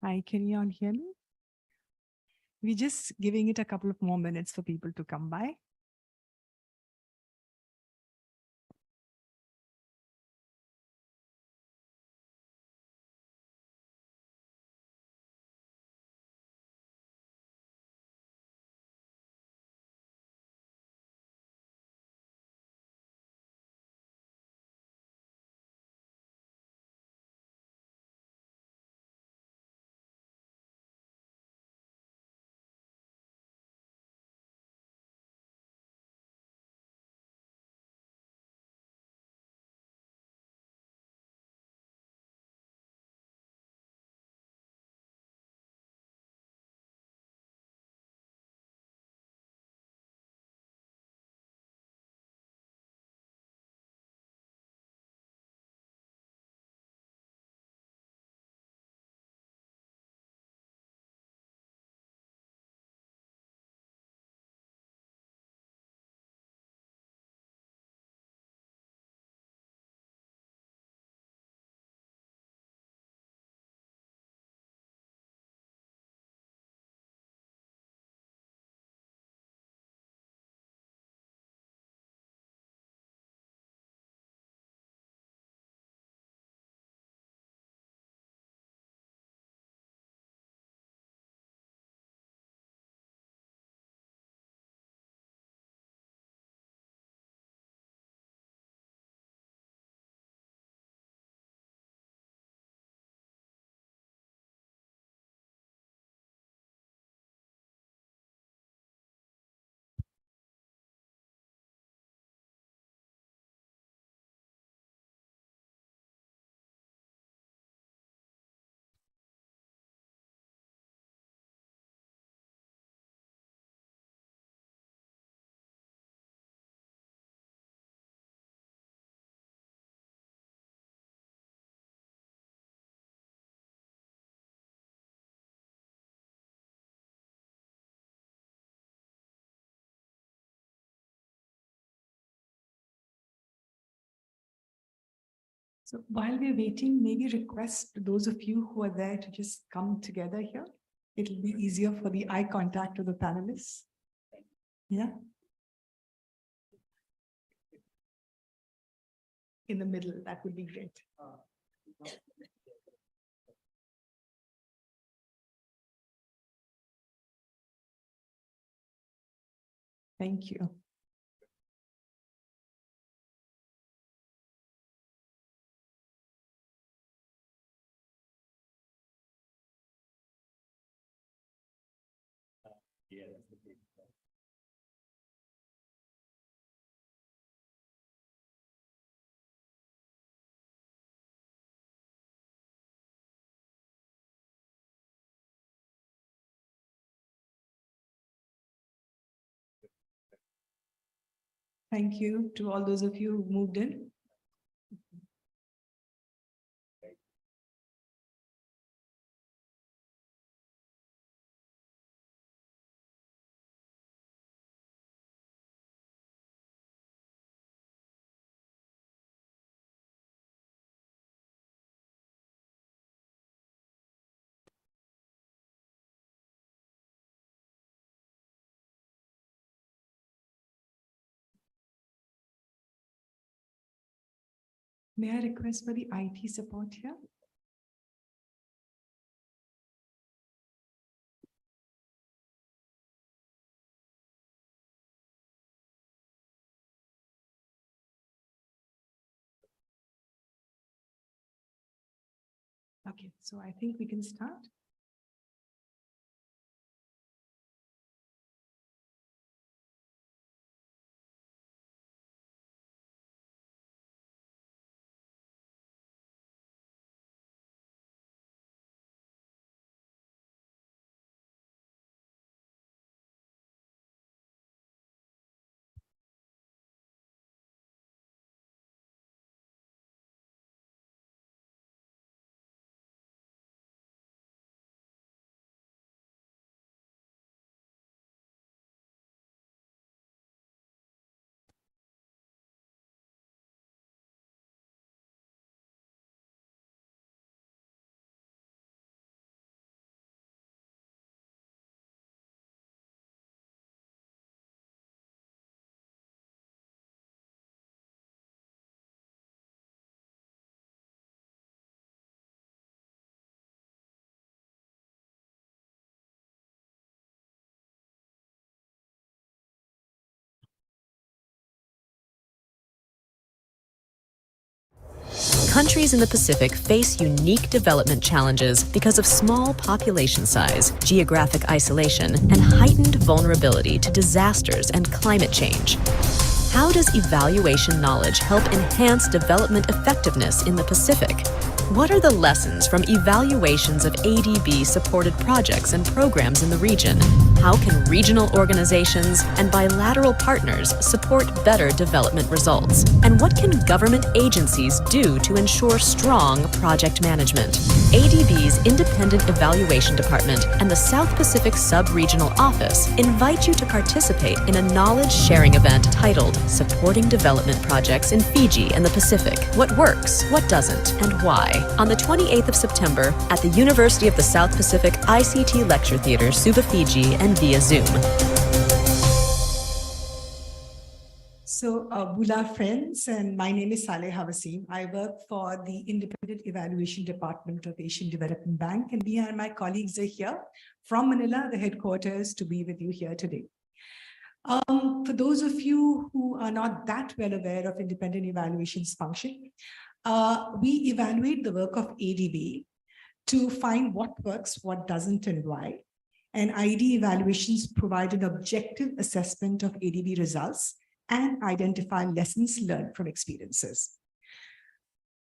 Hi, can you all hear me? We're just giving it a couple of more minutes for people to come by. So while we're waiting, maybe request those of you who are there to just come together here. It'll be easier for the eye contact of the panelists. Yeah. In the middle, that would be great. Thank you. Thank you to all those of you who moved in. May I request for the IT support here? Okay, so I think we can start. Countries in the Pacific face unique development challenges because of small population size, geographic isolation, and heightened vulnerability to disasters and climate change. How does evaluation knowledge help enhance development effectiveness in the Pacific? What are the lessons from evaluations of ADB-supported projects and programs in the region? How can regional organizations and bilateral partners support better development results? And what can government agencies do to ensure strong project management? ADB's Independent Evaluation Department and the South Pacific Sub-Regional Office invite you to participate in a knowledge-sharing event titled Supporting Development Projects in Fiji and the Pacific. What works, what doesn't, and why? On the 28th of September at the University of the South Pacific ICT Lecture Theatre, Suva, Fiji, and via Zoom. So, Bula friends, and my name is Saleh Hawasim. I work for the Independent Evaluation Department of Asian Development Bank, and we and my colleagues are here from Manila, the headquarters, to be with you here today. For those of you who are not that well aware of independent evaluation's function, we evaluate the work of ADB to find what works, what doesn't, and why. And ID evaluations provide an objective assessment of ADB results and identify lessons learned from experiences.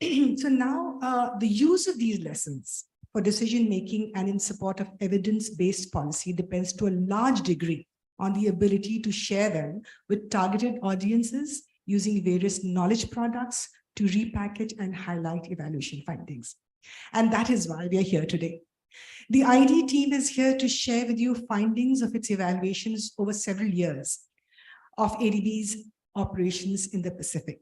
So now the use of these lessons for decision-making and in support of evidence-based policy depends to a large degree on the ability to share them with targeted audiences using various knowledge products to repackage and highlight evaluation findings. And that is why we are here today. The ID team is here to share with you findings of its evaluations over several years of ADB's operations in the Pacific.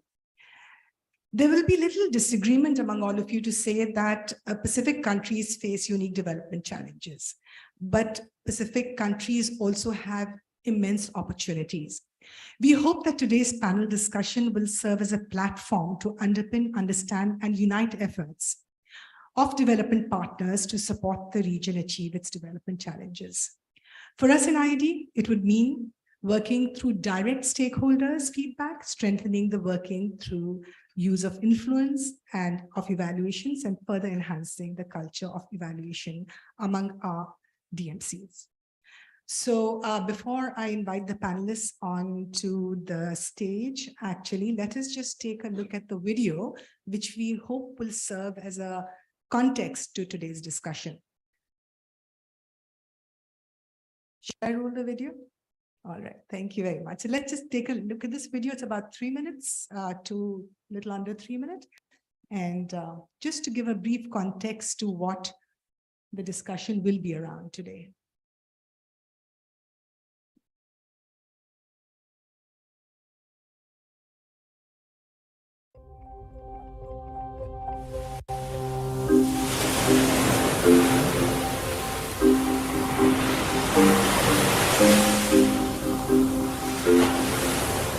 There will be little disagreement among all of you to say that Pacific countries face unique development challenges, but Pacific countries also have immense opportunities. We hope that today's panel discussion will serve as a platform to underpin, understand, and unite efforts of development partners to support the region achieve its development challenges. For us in ID, it would mean working through direct stakeholders' feedback, strengthening the working through use of influence and of evaluations, and further enhancing the culture of evaluation among our DMCs. So before I invite the panelists onto the stage, actually, let us just take a look at the video, which we hope will serve as a context to today's discussion. Should I roll the video? All right, thank you very much. So let's just take a look at this video. It's about 3 minutes to a little under 3 minutes. And just to give a brief context to what the discussion will be around today.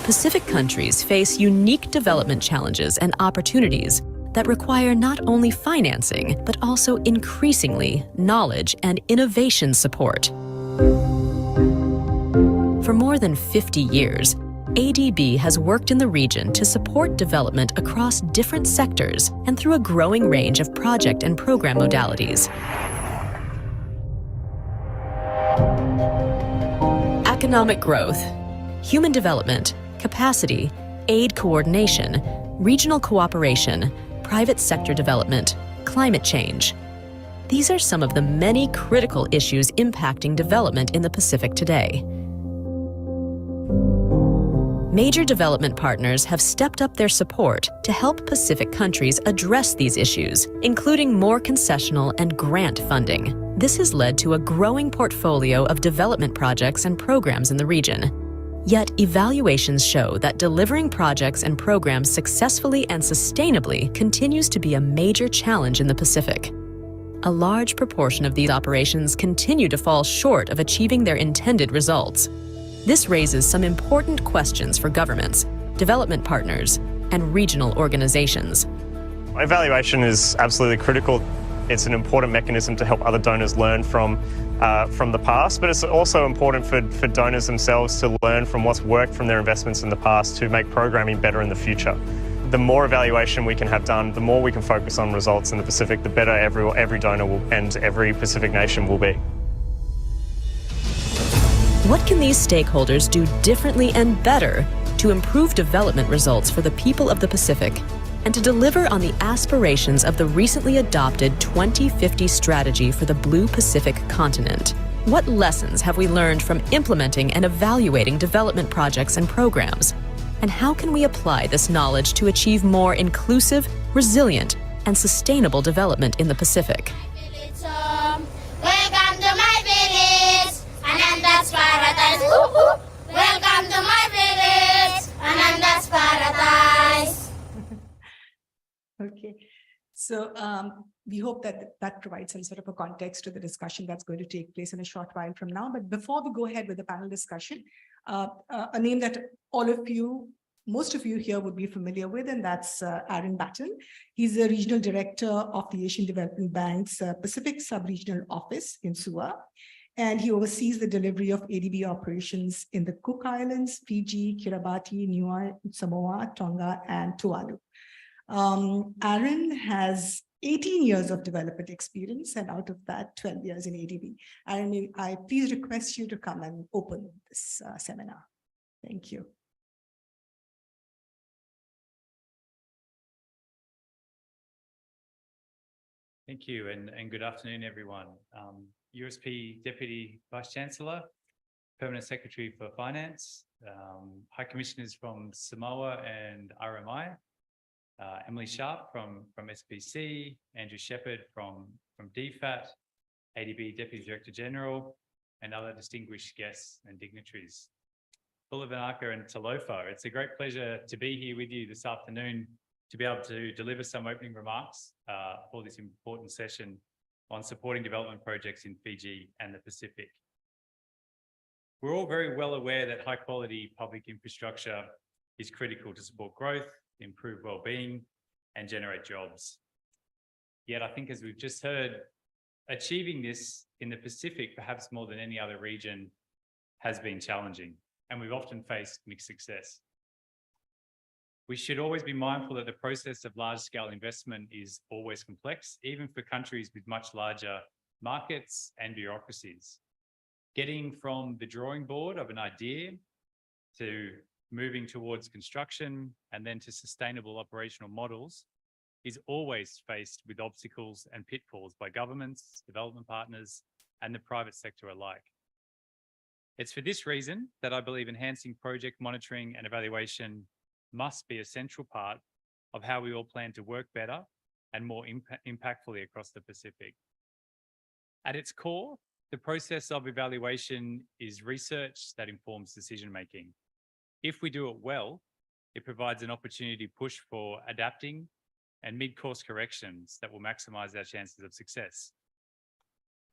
Pacific countries face unique development challenges and opportunities that require not only financing, but also increasingly knowledge and innovation support. For more than 50 years, ADB has worked in the region to support development across different sectors and through a growing range of project and program modalities. Economic growth, human development, capacity, aid coordination, regional cooperation, private sector development, climate change. These are some of the many critical issues impacting development in the Pacific today. Major development partners have stepped up their support to help Pacific countries address these issues, including more concessional and grant funding. This has led to a growing portfolio of development projects and programs in the region. Yet, evaluations show that delivering projects and programs successfully and sustainably continues to be a major challenge in the Pacific. A large proportion of these operations continue to fall short of achieving their intended results. This raises some important questions for governments, development partners, and regional organizations. Evaluation is absolutely critical. It's an important mechanism to help other donors learn from the past, but it's also important for donors themselves to learn from what's worked from their investments in the past to make programming better in the future. the more evaluation we can have done, the more we can focus on results in the Pacific, the better every donor will, and every Pacific nation will be. What can these stakeholders do differently and better to improve development results for the people of the Pacific and to deliver on the aspirations of the recently adopted 2050 strategy for the Blue Pacific continent? What lessons have we learned from implementing and evaluating development projects and programs? And how can we apply this knowledge to achieve more inclusive, resilient, and sustainable development in the Pacific? Welcome to my village, Ananda's Paradise. Welcome to my village, Ananda's Paradise. Okay, so we hope that that provides some sort of a context to the discussion that's going to take place in a short while from now. But before we go ahead with the panel discussion, a name that most of you here would be familiar with, and that's Aaron Batten. He's the Regional Director of the Asian Development Bank's Pacific Sub-Regional Office in Suva, and he oversees the delivery of ADB operations in the Cook Islands, Fiji, Kiribati, Niue, Samoa, Tonga, and Tuvalu. Aaron has 18 years of development experience, and out of that, 12 years in ADB. Aaron, I please request you to come and open this seminar. Thank you. Thank you, and good afternoon, everyone. USP Deputy Vice Chancellor, Permanent Secretary for Finance, High Commissioners from Samoa and RMI, Emily Sharp from SPC, Andrew Shepherd from DFAT, ADB Deputy Director General, and other distinguished guests and dignitaries. Bulavanaka and Talofa, it's a great pleasure to be here with you this afternoon to be able to deliver some opening remarks for this important session on supporting development projects in Fiji and the Pacific. We're all very well aware that high quality public infrastructure is critical to support growth, improve well-being, and generate jobs. Yet I think, as we've just heard, achieving this in the Pacific, perhaps more than any other region, has been challenging, and we've often faced mixed success. We should always be mindful that the process of large-scale investment is always complex, even for countries with much larger markets and bureaucracies. Getting from the drawing board of an idea to moving towards construction and then to sustainable operational models is always faced with obstacles and pitfalls by governments, development partners, and the private sector alike. It's for this reason that I believe enhancing project monitoring and evaluation must be a central part of how we all plan to work better and more impactfully across the Pacific. At its core, the process of evaluation is research that informs decision-making. If we do it well, it provides an opportunity to push for adapting and mid-course corrections that will maximize our chances of success.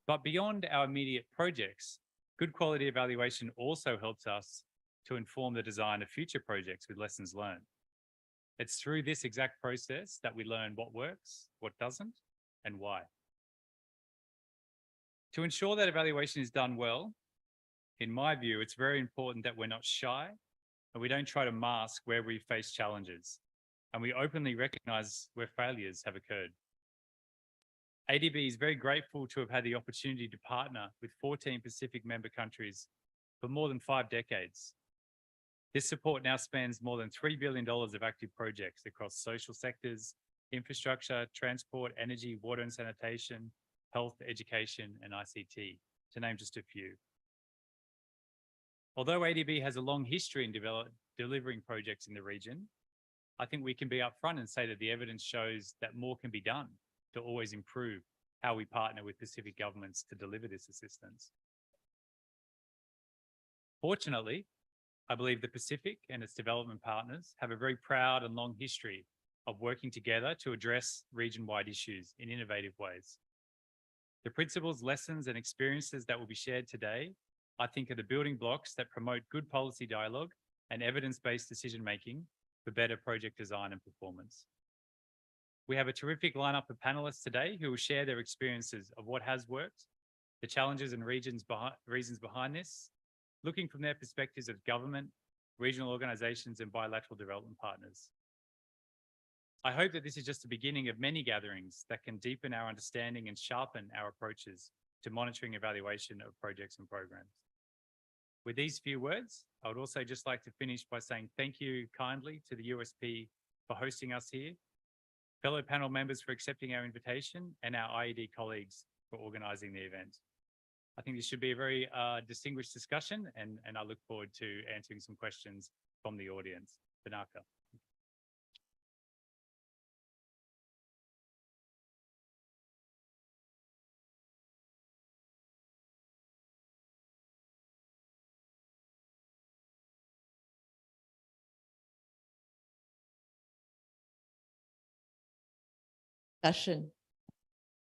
But beyond our immediate projects, good quality evaluation also helps us to inform the design of future projects with lessons learned. It's through this exact process that we learn what works, what doesn't, and why. To ensure that evaluation is done well, in my view, it's very important that we're not shy and we don't try to mask where we face challenges, and we openly recognize where failures have occurred. ADB is very grateful to have had the opportunity to partner with 14 Pacific member countries for more than 5 decades. This support now spans more than $3 billion of active projects across social sectors, infrastructure, transport, energy, water and sanitation, health, education, and ICT, to name just a few. Although ADB has a long history in delivering projects in the region, I think we can be upfront and say that the evidence shows that more can be done to always improve how we partner with Pacific governments to deliver this assistance. Fortunately, I believe the Pacific and its development partners have a very proud and long history of working together to address region-wide issues in innovative ways. The principles, lessons, and experiences that will be shared today, I think, are the building blocks that promote good policy dialogue and evidence-based decision-making for better project design and performance. We have a terrific lineup of panelists today who will share their experiences of what has worked, the challenges and reasons behind this, looking from their perspectives of government, regional organizations, and bilateral development partners. I hope that this is just the beginning of many gatherings that can deepen our understanding and sharpen our approaches to monitoring evaluation of projects and programs. With these few words, I would also just like to finish by saying thank you kindly to the USP for hosting us here, fellow panel members for accepting our invitation, and our IED colleagues for organising the event. I think this should be a very distinguished discussion, and I look forward to answering some questions from the audience. Banaka. Discussion.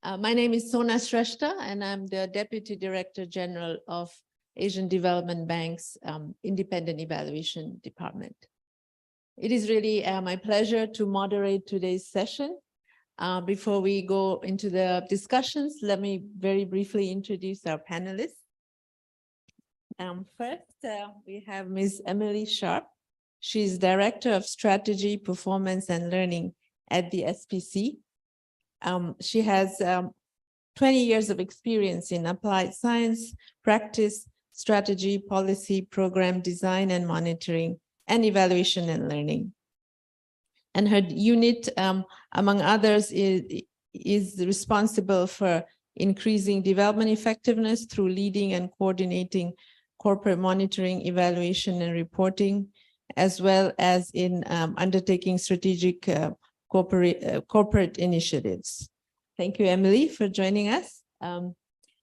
My name is Sona Shrestha, and I'm the Deputy Director General of Asian Development Bank's Independent Evaluation Department. It is really my pleasure to moderate today's session. Before we go into the discussions, let me very briefly introduce our panelists. First, we have Ms. Emily Sharp. She's Director of Strategy, Performance, and Learning at the SPC. She has 20 years of experience in applied science, practice, strategy, policy, program design and monitoring, and evaluation and learning. And her unit, among others, is responsible for increasing development effectiveness through leading and coordinating corporate monitoring, evaluation, and reporting, as well as in undertaking strategic corporate initiatives. Thank you, Emily, for joining us.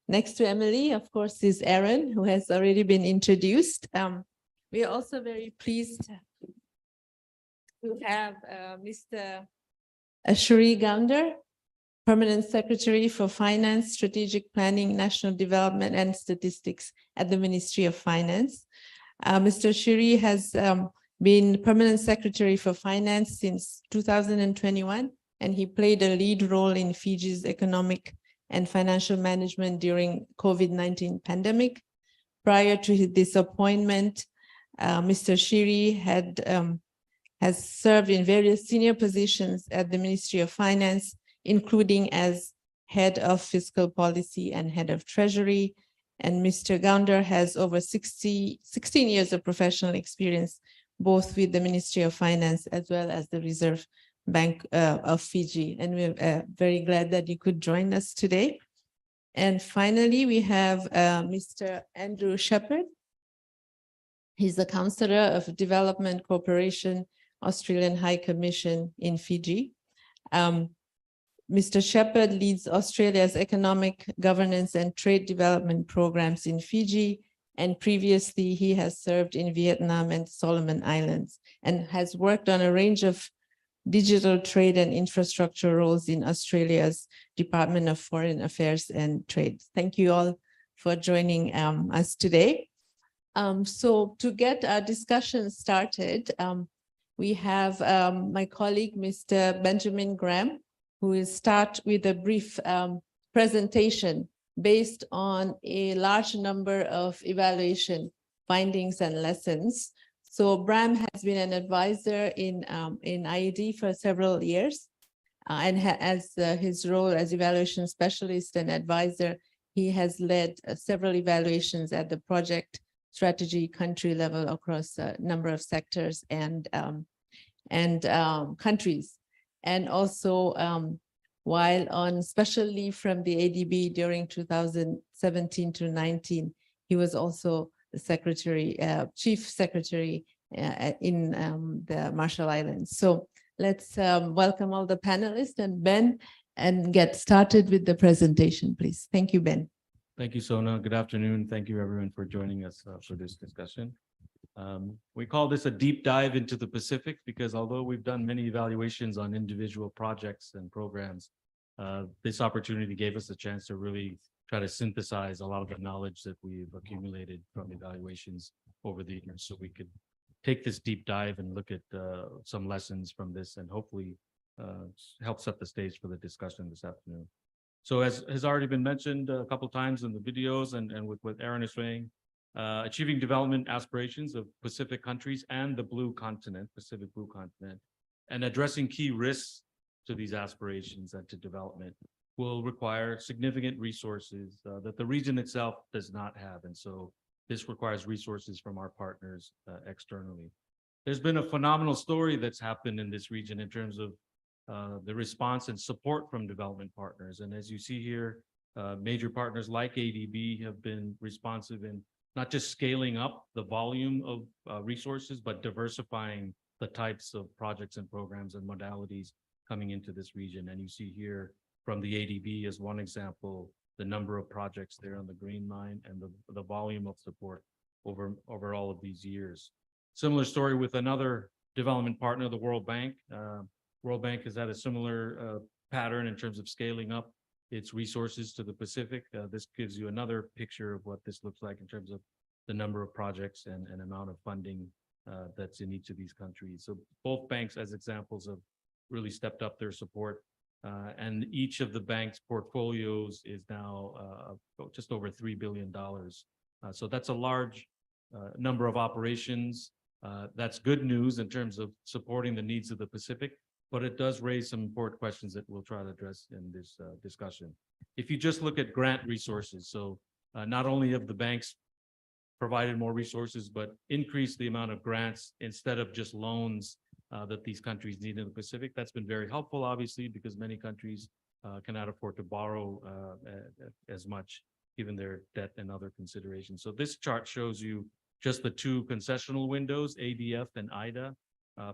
Next to Emily, of course, is Aaron, who has already been introduced. We are also very pleased to have Mr. Shri Gounder, Permanent Secretary for Finance, Strategic Planning, National Development, and Statistics at the Ministry of Finance. Mr. Shri has been Permanent Secretary for Finance since 2021, and he played a lead role in Fiji's economic and financial management during COVID-19 pandemic. Prior to this appointment, Mr. Shri has served in various senior positions at the Ministry of Finance, including as Head of Fiscal Policy and Head of Treasury. And Mr. Gounder has over 16 years of professional experience, both with the Ministry of Finance as well as the Reserve Bank of Fiji. And we're very glad that you could join us today. And finally, we have Mr. Andrew Shepherd. He's the Counselor of Development Cooperation, Australian High Commission in Fiji. Mr. Shepherd leads Australia's economic governance and trade development programs in Fiji, and previously he has served in Vietnam and Solomon Islands and has worked on a range of digital trade and infrastructure roles in Australia's Department of Foreign Affairs and Trade. Thank you all for joining us today. So to get our discussion started, we have my colleague, Mr. Benjamin Graham, who will start with a brief presentation based on a large number of evaluation findings and lessons. So Bram has been an advisor in IED for several years, and as his role as evaluation specialist and advisor, he has led several evaluations at the project, strategy, country level across a number of sectors and countries. And also, while on special leave from the ADB during 2017 to 19, he was also the secretary, chief secretary in the Marshall Islands. So let's welcome all the panelists and Ben and get started with the presentation, please. Thank you, Ben. Thank you, Sona. Good afternoon. Thank you, everyone, for joining us for this discussion. We call this a deep dive into the Pacific because although we've done many evaluations on individual projects and programs, this opportunity gave us a chance to really try to synthesize a lot of the knowledge that we've accumulated from evaluations over the years so we could take this deep dive and look at some lessons from this and hopefully help set the stage for the discussion this afternoon. So as has already been mentioned a couple of times in the videos and with what Aaron is saying, achieving development aspirations of Pacific countries and the Pacific Blue Continent, and addressing key risks to these aspirations and to development will require significant resources that the region itself does not have. And so this requires resources from our partners externally. There's been a phenomenal story that's happened in this region in terms of the response and support from development partners. And as you see here, major partners like ADB have been responsive in not just scaling up the volume of resources, but diversifying the types of projects and programs and modalities coming into this region. And you see here from the ADB as one example, the number of projects there on the green line and the volume of support over all of these years. Similar story with another development partner, the World Bank. World Bank has had a similar pattern in terms of scaling up its resources to the Pacific. This gives you another picture of what this looks like in terms of the number of projects and amount of funding that's in each of these countries. So both banks, as examples, have really stepped up their support. And each of the bank's portfolios is now just over $3 billion. So that's a large number of operations. That's good news in terms of supporting the needs of the Pacific, but it does raise some important questions that we'll try to address in this discussion. If you just look at grant resources, so not only have the banks provided more resources, but increased the amount of grants instead of just loans that these countries need in the Pacific. That's been very helpful, obviously, because many countries cannot afford to borrow as much given their debt and other considerations. So this chart shows you just the two concessional windows, ADF and IDA,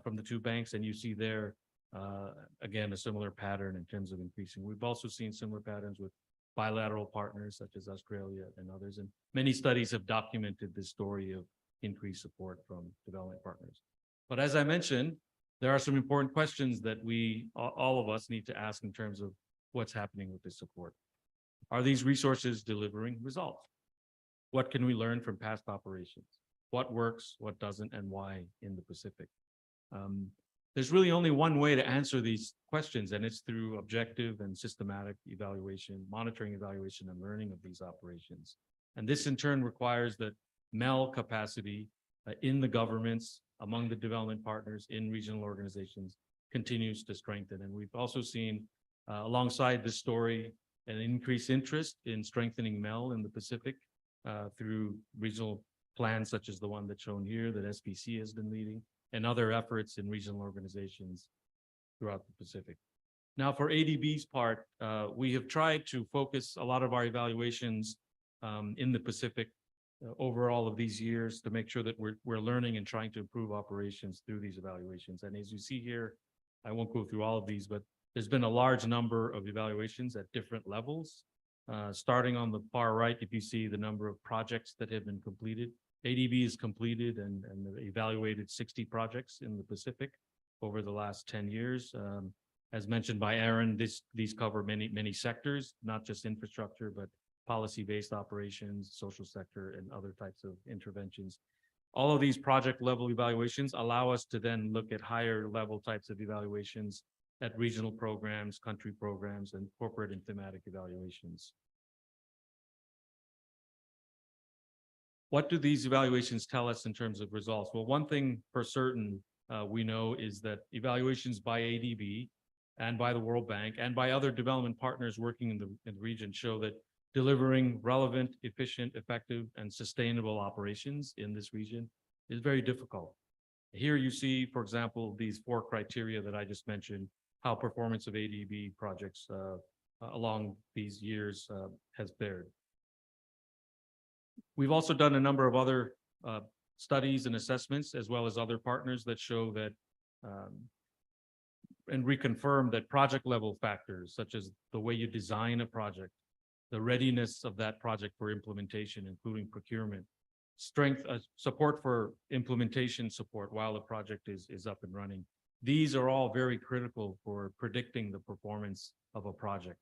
from the two banks. And you see there, again, a similar pattern in terms of increasing. We've also seen similar patterns with bilateral partners such as Australia and others. And many studies have documented this story of increased support from development partners. But as I mentioned, there are some important questions that all of us need to ask in terms of what's happening with this support. Are these resources delivering results? What can we learn from past operations? What works, what doesn't, and why in the Pacific? There's really only one way to answer these questions, and it's through objective and systematic evaluation, monitoring, evaluation, and learning of these operations. And this in turn requires that MEL capacity in the governments, among the development partners, in regional organizations, continues to strengthen. And we've also seen, alongside this story, an increased interest in strengthening MEL in the Pacific through regional plans such as the one that's shown here that SPC has been leading, and other efforts in regional organizations throughout the Pacific. Now, for ADB's part, we have tried to focus a lot of our evaluations in the Pacific over all of these years to make sure that we're learning and trying to improve operations through these evaluations. And as you see here, I won't go through all of these, but there's been a large number of evaluations at different levels. Starting on the far right, if you see the number of projects that have been completed, ADB has completed and evaluated 60 projects in the Pacific over the last 10 years. As mentioned by Aaron, these cover many sectors, not just infrastructure, but policy-based operations, social sector, and other types of interventions. All of these project level evaluations allow us to then look at higher level types of evaluations at regional programs, country programs, and corporate and thematic evaluations. What do these evaluations tell us in terms of results? Well, one thing for certain we know is that evaluations by ADB and by the World Bank and by other development partners working in the region show that delivering relevant, efficient, effective, and sustainable operations in this region is very difficult. Here you see, for example, these 4 criteria that I just mentioned, how performance of ADB projects along these years has fared. We've also done a number of other studies and assessments, as well as other partners that show that and reconfirm that project level factors, such as the way you design a project, the readiness of that project for implementation, including procurement, strength, support for implementation support while the project is up and running. These are all very critical for predicting the performance of a project.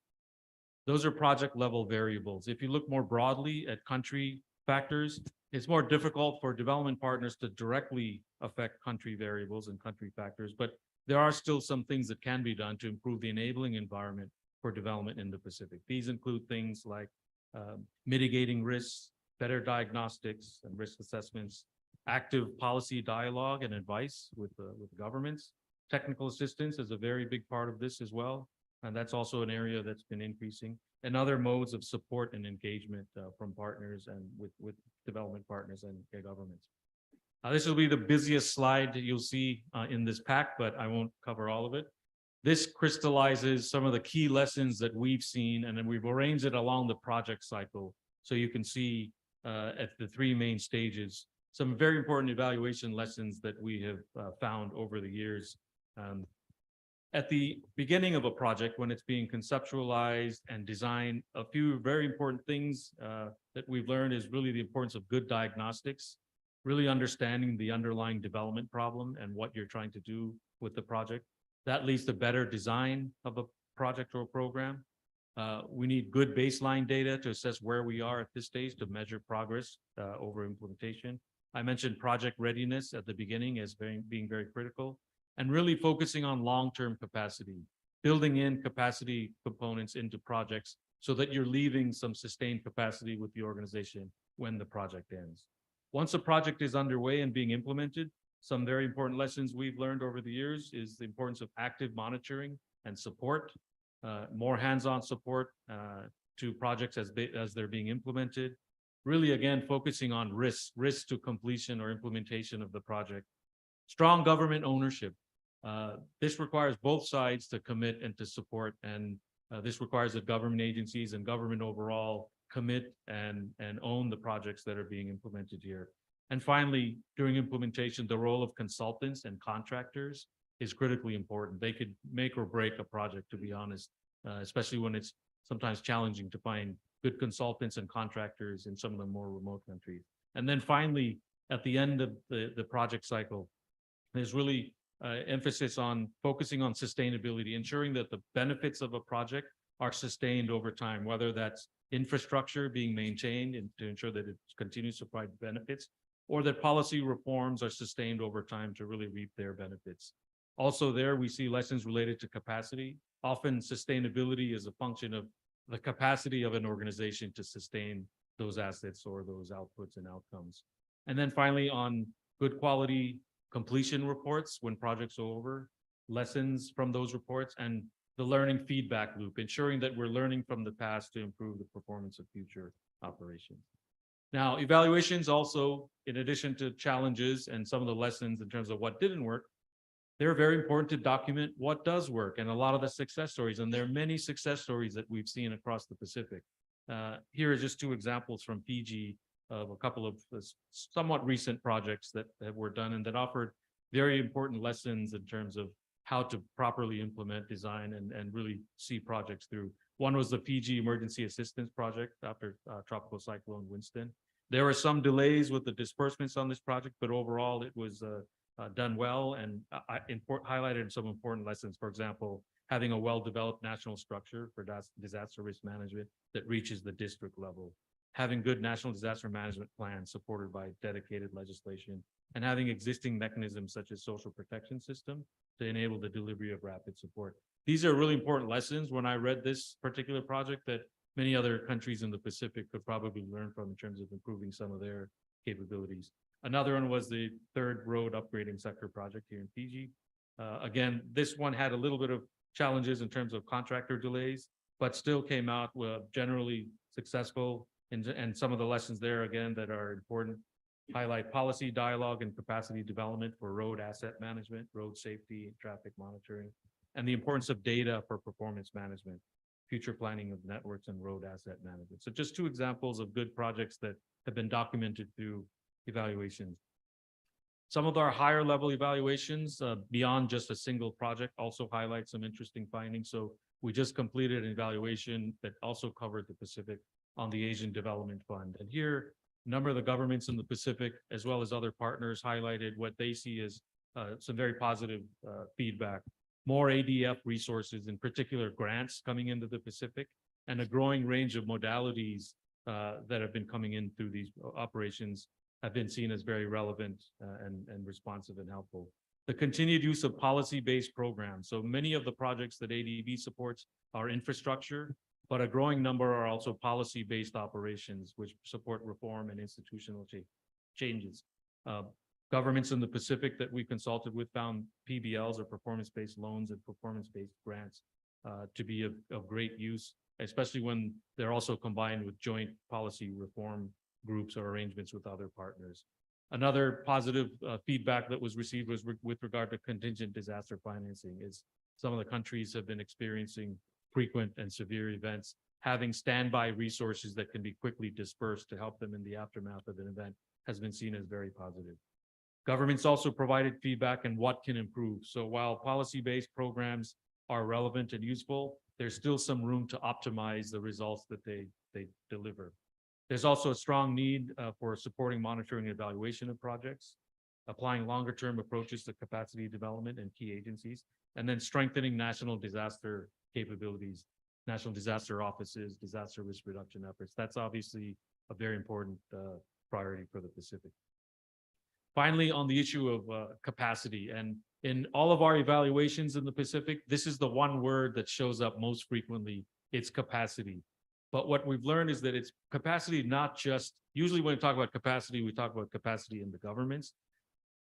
Those are project level variables. If you look more broadly at country factors, it's more difficult for development partners to directly affect country variables and country factors, but there are still some things that can be done to improve the enabling environment for development in the Pacific. These include things like mitigating risks, better diagnostics and risk assessments, active policy dialogue and advice with governments, Technical assistance is a very big part of this as well. And that's also an area that's been increasing, and other modes of support and engagement from partners and with development partners and governments. This will be the busiest slide that you'll see in this pack, but I won't cover all of it. This crystallizes some of the key lessons that we've seen, and then we've arranged it along the project cycle. So you can see at the three main stages, some very important evaluation lessons that we have found over the years. At the beginning of a project, when it's being conceptualized and designed, a few very important things that we've learned is really the importance of good diagnostics, really understanding the underlying development problem and what you're trying to do with the project. That leads to better design of a project or a program. We need good baseline data to assess where we are at this stage to measure progress over implementation. I mentioned project readiness at the beginning as being very critical, and really focusing on long-term capacity, building in capacity components into projects so that you're leaving some sustained capacity with the organization when the project ends. Once a project is underway and being implemented, some very important lessons we've learned over the years is the importance of active monitoring and support, more hands-on support to projects as they're being implemented. Really, again, focusing on risk to completion or implementation of the project. Strong government ownership. This requires both sides to commit and to support, and this requires that government agencies and government overall commit and own the projects that are being implemented here. And finally, during implementation, the role of consultants and contractors is critically important. They could make or break a project, to be honest, especially when it's sometimes challenging to find good consultants and contractors in some of the more remote countries. And then finally, at the end of the project cycle, there's really emphasis on focusing on sustainability, ensuring that the benefits of a project are sustained over time, whether that's infrastructure being maintained and to ensure that it continues to provide benefits, or that policy reforms are sustained over time to really reap their benefits. Also there, we see lessons related to capacity. Often sustainability is a function of the capacity of an organization to sustain those assets or those outputs and outcomes. And then finally, on good quality completion reports when projects are over, lessons from those reports, and the learning feedback loop, ensuring that we're learning from the past to improve the performance of future operations. Now, evaluations also, in addition to challenges and some of the lessons in terms of what didn't work, they're very important to document what does work and a lot of the success stories. And there are many success stories that we've seen across the Pacific. Here are just two examples from Fiji of a couple of somewhat recent projects that were done and that offered very important lessons in terms of how to properly implement design and really see projects through. One was the Fiji Emergency Assistance Project after Tropical Cyclone Winston. There were some delays with the disbursements on this project, but overall it was done well and highlighted some important lessons. For example, having a well-developed national structure for disaster risk management that reaches the district level, having good national disaster management plans supported by dedicated legislation, and having existing mechanisms such as social protection system to enable the delivery of rapid support. These are really important lessons when I read this particular project that many other countries in the Pacific could probably learn from in terms of improving some of their capabilities. Another one was the third road upgrading sector project here in Fiji. Again, this one had a little bit of challenges in terms of contractor delays, but still came out generally successful. And some of the lessons there, again, that are important, highlight policy dialogue and capacity development for road asset management, road safety, traffic monitoring, and the importance of data for performance management, future planning of networks and road asset management. So just two examples of good projects that have been documented through evaluations. Some of our higher level evaluations beyond just a single project also highlight some interesting findings. So we just completed an evaluation that also covered the Pacific on the Asian Development Fund. And here, a number of the governments in the Pacific, as well as other partners, highlighted what they see as some very positive feedback. More ADF resources, in particular grants coming into the Pacific, and a growing range of modalities that have been coming in through these operations have been seen as very relevant and responsive and helpful. The continued use of policy-based programs. So many of the projects that ADB supports are infrastructure, but a growing number are also policy-based operations which support reform and institutional changes. Governments in the Pacific that we consulted with found PBLs, or performance-based loans, and performance-based grants to be of great use, especially when they're also combined with joint policy reform groups or arrangements with other partners. Another positive feedback that was received was with regard to contingent disaster financing. Is some of the countries have been experiencing frequent and severe events, having standby resources that can be quickly dispersed to help them in the aftermath of an event has been seen as very positive. Governments also provided feedback on what can improve. So while policy-based programs are relevant and useful, there's still some room to optimize the results that they deliver. There's also a strong need for supporting monitoring and evaluation of projects, applying longer-term approaches to capacity development and key agencies, and then strengthening national disaster capabilities, national disaster offices, disaster risk reduction efforts. That's obviously a very important priority for the Pacific. Finally, on the issue of capacity, and in all of our evaluations in the Pacific, this is the one word that shows up most frequently. It's capacity. But what we've learned is that it's capacity, not just, usually when we talk about capacity in the governments,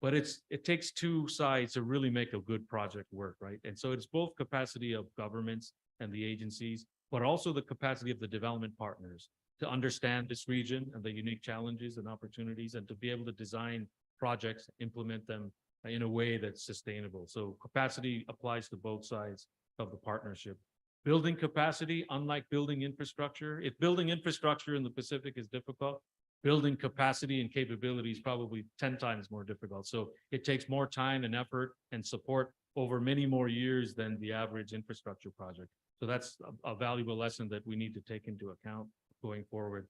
but it takes two sides to really make a good project work, right? And so it's both capacity of governments and the agencies, but also the capacity of the development partners to understand this region and the unique challenges and opportunities, and to be able to design projects, implement them in a way that's sustainable. So capacity applies to both sides of the partnership. Building capacity, unlike building infrastructure, if building infrastructure in the Pacific is difficult, building capacity and capability is probably 10 times more difficult. So it takes more time and effort and support over many more years than the average infrastructure project. So that's a valuable lesson that we need to take into account going forward.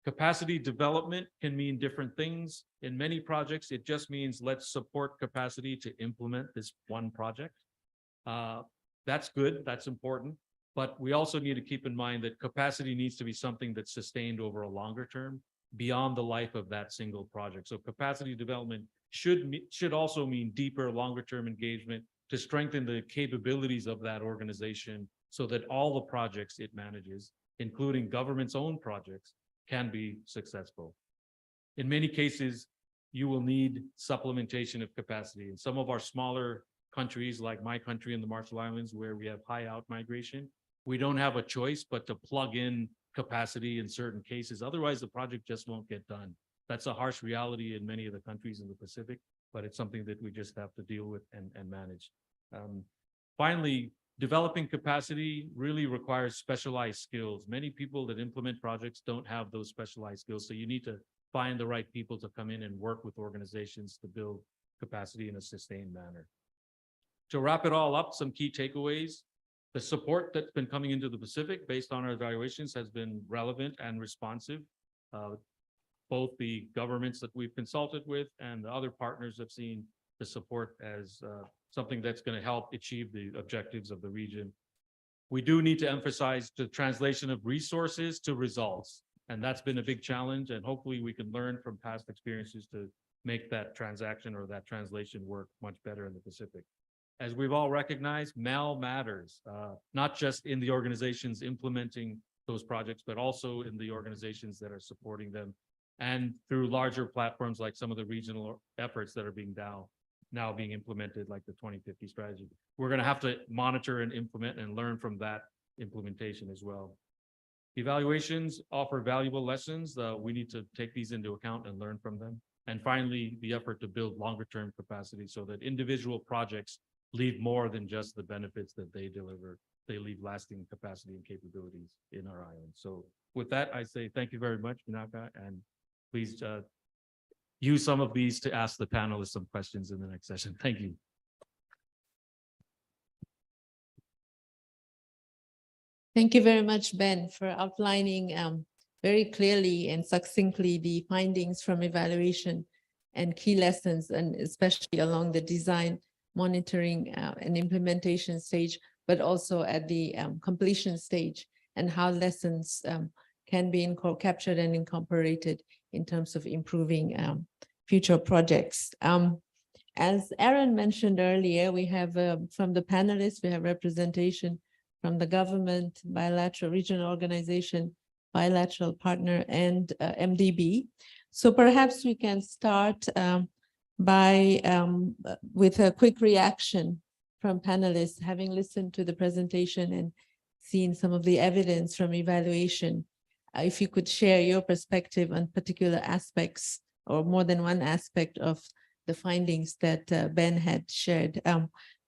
Capacity development can mean different things. In many projects, it just means let's support capacity to implement this one project. That's good, that's important. But we also need to keep in mind that capacity needs to be something that's sustained over a longer term, beyond the life of that single project. So capacity development should also mean deeper, longer term engagement to strengthen the capabilities of that organization so that all the projects it manages, including government's own projects, can be successful. In many cases, you will need supplementation of capacity. In some of our smaller countries, like my country in the Marshall Islands, where we have high out migration, we don't have a choice but to plug in capacity in certain cases. Otherwise, the project just won't get done. That's a harsh reality in many of the countries in the Pacific, but it's something that we just have to deal with and manage. Finally, developing capacity really requires specialized skills. Many people that implement projects don't have those specialized skills. So you need to find the right people to come in and work with organizations to build capacity in a sustained manner. To wrap it all up, some key takeaways. The support that's been coming into the Pacific based on our evaluations has been relevant and responsive. Both the governments that we've consulted with and the other partners have seen the support as something that's going to help achieve the objectives of the region. We do need to emphasize the translation of resources to results, and that's been a big challenge, and hopefully we can learn from past experiences to make that transaction or that translation work much better in the Pacific. As we've all recognized, MAL matters, not just in the organizations implementing those projects, but also in the organizations that are supporting them, and through larger platforms like some of the regional efforts that are being now being implemented, like the 2050 strategy. We're going to have to monitor and implement and learn from that implementation as well. Evaluations offer valuable lessons. We need to take these into account and learn from them. And finally, the effort to build longer term capacity so that individual projects leave more than just the benefits that they deliver. They leave lasting capacity and capabilities in our island. So with that, I say thank you very much, Minaka, and please use some of these to ask the panelists some questions in the next session. Thank you. Thank you very much, Ben, for outlining very clearly and succinctly the findings from evaluation and key lessons, and especially along the design, monitoring and implementation stage, but also at the completion stage, and how lessons can be captured and incorporated in terms of improving future projects. As Aaron mentioned earlier, we have from the panelists, we have representation from the government, bilateral regional organization, bilateral partner, and MDB. So perhaps we can start with a quick reaction from panelists, having listened to the presentation and seen some of the evidence from evaluation. If you could share your perspective on particular aspects or more than one aspect of the findings that Ben had shared.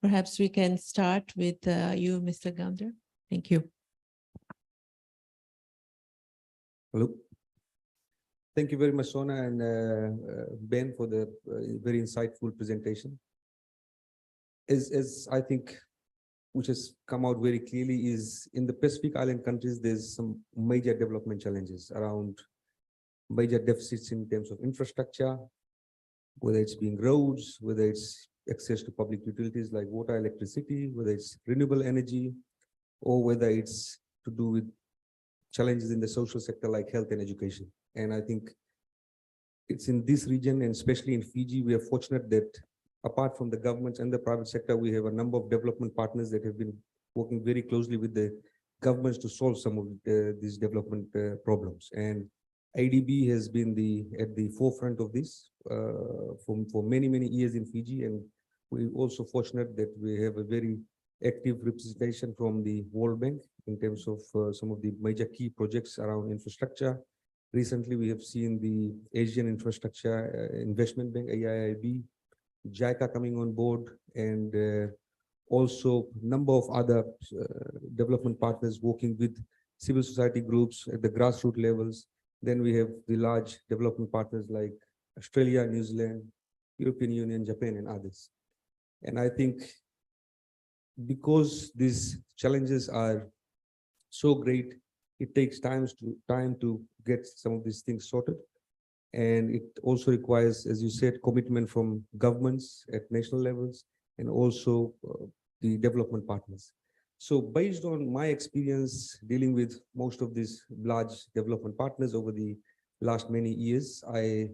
Perhaps we can start with you, Mr. Gounder. Thank you. Hello. Thank you very much, Sona and Ben, for the very insightful presentation. As I think, which has come out very clearly, is in the Pacific Island countries, there's some major development challenges around major deficits in terms of infrastructure, whether it's being roads, whether it's access to public utilities like water, electricity, whether it's renewable energy, or whether it's to do with challenges in the social sector like health and education. And I think it's in this region, and especially in Fiji, we are fortunate that apart from the governments and the private sector, we have a number of development partners that have been working very closely with the governments to solve some of these development problems. And IDB has been at the forefront of this for many, many years in Fiji. And we're also fortunate that we have a very active representation from the World Bank in terms of some of the major key projects around infrastructure. Recently, we have seen the Asian Infrastructure Investment Bank, AIIB, JICA coming on board, and also a number of other development partners working with civil society groups at the grassroots levels. Then we have the large development partners like Australia, New Zealand, European Union, Japan, and others. And I think because these challenges are so great, it takes time to get some of these things sorted. And it also requires, as you said, commitment from governments at national levels and also the development partners. So based on my experience dealing with most of these large development partners over the last many years, I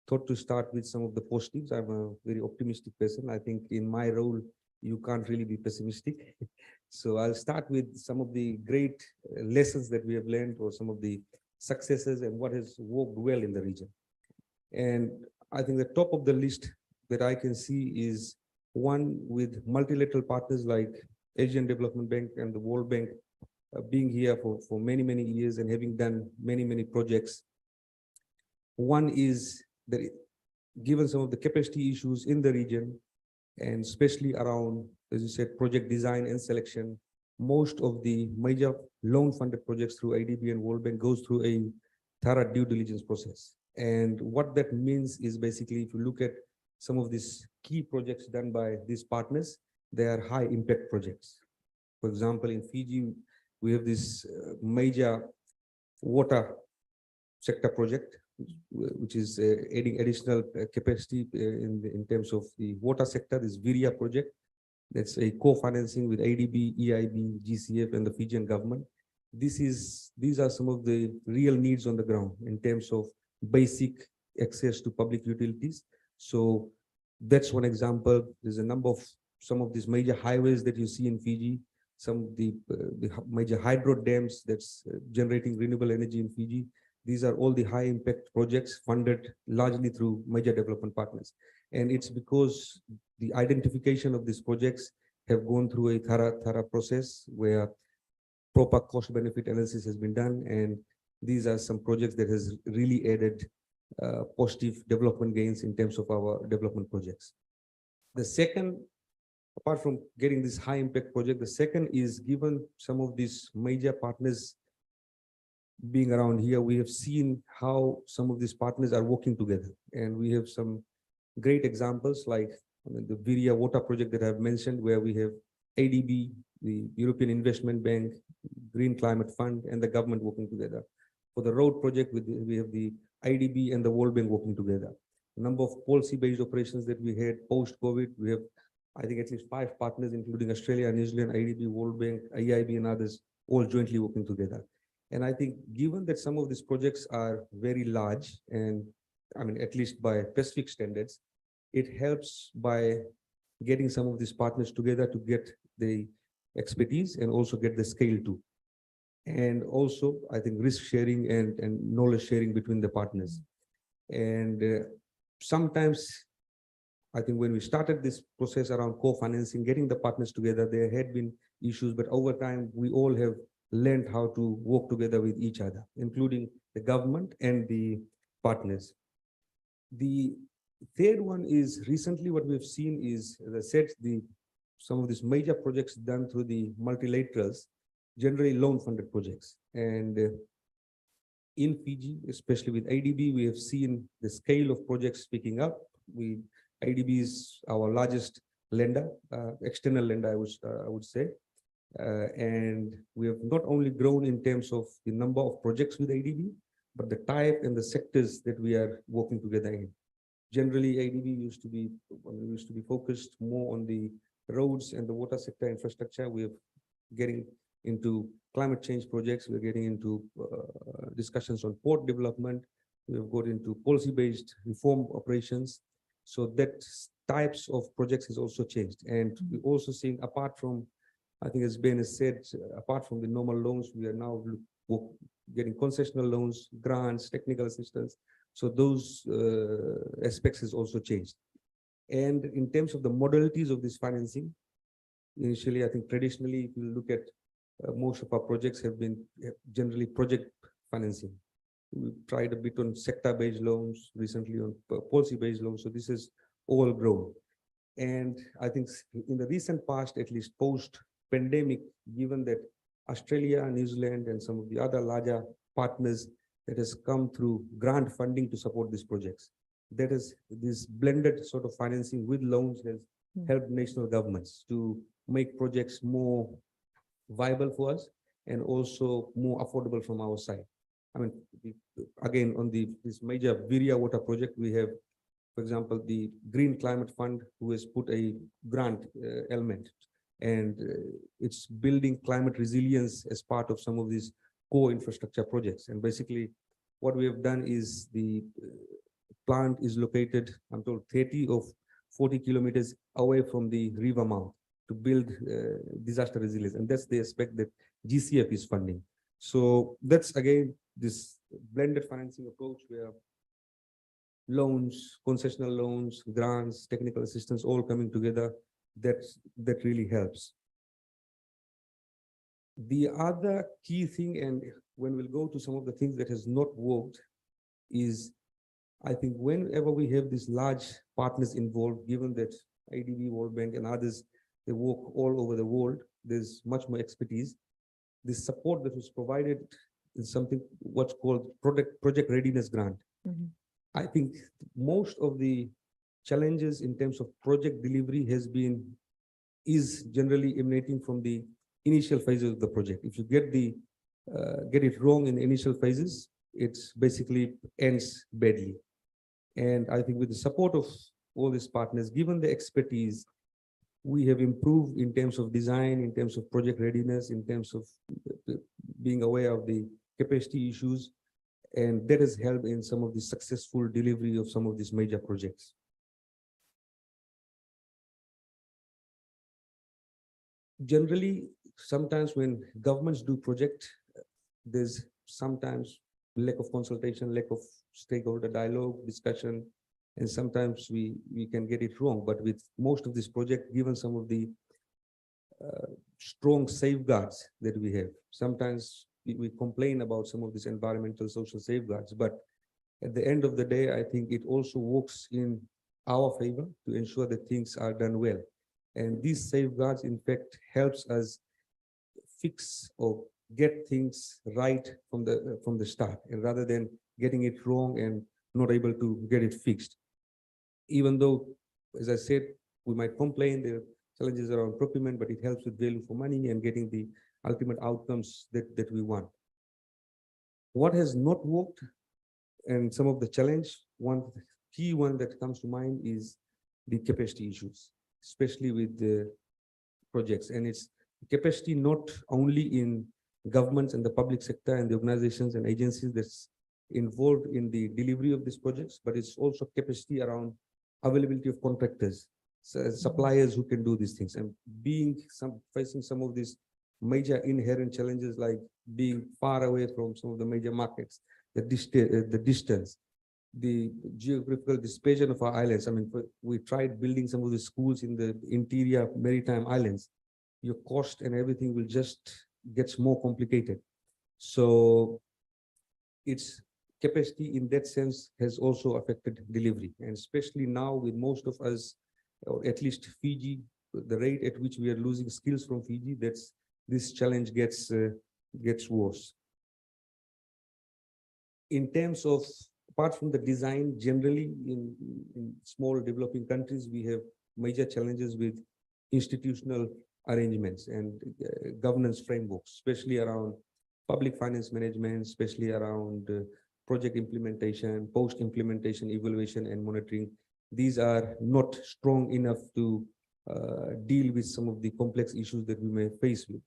thought to start with some of the positives. I'm a very optimistic person. I think in my role, you can't really be pessimistic. So I'll start with some of the great lessons that we have learned, or some of the successes and what has worked well in the region. And I think the top of the list that I can see is one with multilateral partners like Asian Development Bank and the World Bank being here for many, many years and having done many, many projects. One is that given some of the capacity issues in the region, and especially around, as you said, project design and selection, most of the major loan-funded projects through IDB and World Bank goes through a thorough due diligence process. And what that means is basically, if you look at some of these key projects done by these partners, they are high impact projects. For example, in Fiji, we have this major water sector project, which is adding additional capacity in terms of the water sector, this Viria project. That's a co-financing with ADB, EIB, GCF, and the Fijian government. These are some of the real needs on the ground in terms of basic access to public utilities. So that's one example. There's a number of some of these major highways that you see in Fiji, some of the major hydro dams that's generating renewable energy in Fiji. These are all the high impact projects funded largely through major development partners. And it's because the identification of these projects have gone through a thorough process where proper cost benefit analysis has been done. And these are some projects that has really added positive development gains in terms of our development projects. The second, apart from getting this high impact project, the second is, given some of these major partners being around here, we have seen how some of these partners are working together. And we have some great examples like the Viria water project that I've mentioned, where we have ADB, the European Investment Bank, Green Climate Fund, and the government working together. For the road project, we have the IDB and the World Bank working together. A number of policy-based operations that we had post-COVID, we have, I think, at least 5 partners, including Australia, New Zealand, IDB, World Bank, IIB, and others, all jointly working together. And I think given that some of these projects are very large, and I mean, at least by Pacific standards, it helps by getting some of these partners together to get the expertise and also get the scale too. And also, I think risk sharing and knowledge sharing between the partners. And sometimes I think when we started this process around co-financing, getting the partners together, there had been issues, but over time, we all have learned how to work together with each other, including the government and the partners. The third one is recently what we've seen is, as I said, some of these major projects done through the multilaterals, generally loan-funded projects. And in Fiji, especially with IDB, we have seen the scale of projects picking up. IDB is our largest lender, external lender, I would say. And we have not only grown in terms of the number of projects with IDB, but the type and the sectors that we are working together in. Generally, IDB used to be focused more on the roads and the water sector infrastructure. We are getting into climate change projects. We're getting into discussions on port development. We have got into policy-based reform operations. So that types of projects has also changed. And we're also seeing, apart from, I think as Ben has said, apart from the normal loans, we are now getting concessional loans, grants, technical assistance. So those aspects has also changed. And in terms of the modalities of this financing, initially, I think traditionally, if you look at most of our projects have been generally project financing. We tried a bit on sector-based loans, recently on policy-based loans. So this is all grown. And I think in the recent past, at least post-pandemic, given that Australia, New Zealand, and some of the other larger partners that has come through grant funding to support these projects, that is this blended sort of financing with loans has helped national governments to make projects more viable for us and also more affordable from our side. I mean, again, on this major Viria water project, we have, for example, the Green Climate Fund, who has put a grant element, and it's building climate resilience as part of some of these core infrastructure projects. And basically, what we have done is the plant is located, I'm told, 30 or 40 kilometers away from the river mouth to build disaster resilience. And that's the aspect that GCF is funding. So that's, again, this blended financing approach where loans, concessional loans, grants, technical assistance, all coming together, that really helps. The other key thing, and when we'll go to some of the things that has not worked, is I think whenever we have these large partners involved, given that IDB, World Bank, and others, they work all over the world, there's much more expertise. The support that was provided is something what's called project readiness grant. I think most of the challenges in terms of project delivery is generally emanating from the initial phases of the project. If you get it wrong in the initial phases, it's basically ends badly. And I think with the support of all these partners, given the expertise, we have improved in terms of design, in terms of project readiness, in terms of being aware of the capacity issues, and that has helped in some of the successful delivery of some of these major projects. Generally, sometimes when governments do project, there's sometimes lack of consultation, lack of stakeholder dialogue, discussion, and sometimes we can get it wrong. But with most of this project, given some of the strong safeguards that we have, sometimes we complain about some of these environmental, social safeguards, but at the end of the day, I think it also works in our favor to ensure that things are done well. And these safeguards, in fact, helps us fix or get things right from the start, and rather than getting it wrong and not able to get it fixed. Even though, as I said, we might complain, there are challenges around procurement, but it helps with value for money and getting the ultimate outcomes that we want. What has not worked, and some of the challenge, one key one that comes to mind is the capacity issues, especially with the projects. And it's capacity not only in governments and the public sector and the organizations and agencies that's involved in the delivery of these projects, but it's also capacity around availability of contractors, suppliers who can do these things, and facing some of these major inherent challenges like being far away from some of the major markets, the distance, the geographical dispersion of our islands. I mean, we tried building some of the schools in the interior maritime islands. Your cost and everything will just gets more complicated. So its capacity in that sense has also affected delivery, and especially now with most of us, or at least Fiji, the rate at which we are losing skills from Fiji, that's this challenge gets worse. In terms of, apart from the design, generally in small developing countries, we have major challenges with institutional arrangements and governance frameworks, especially around public finance management, especially around project implementation, post-implementation evaluation and monitoring. These are not strong enough to deal with some of the complex issues that we may face with.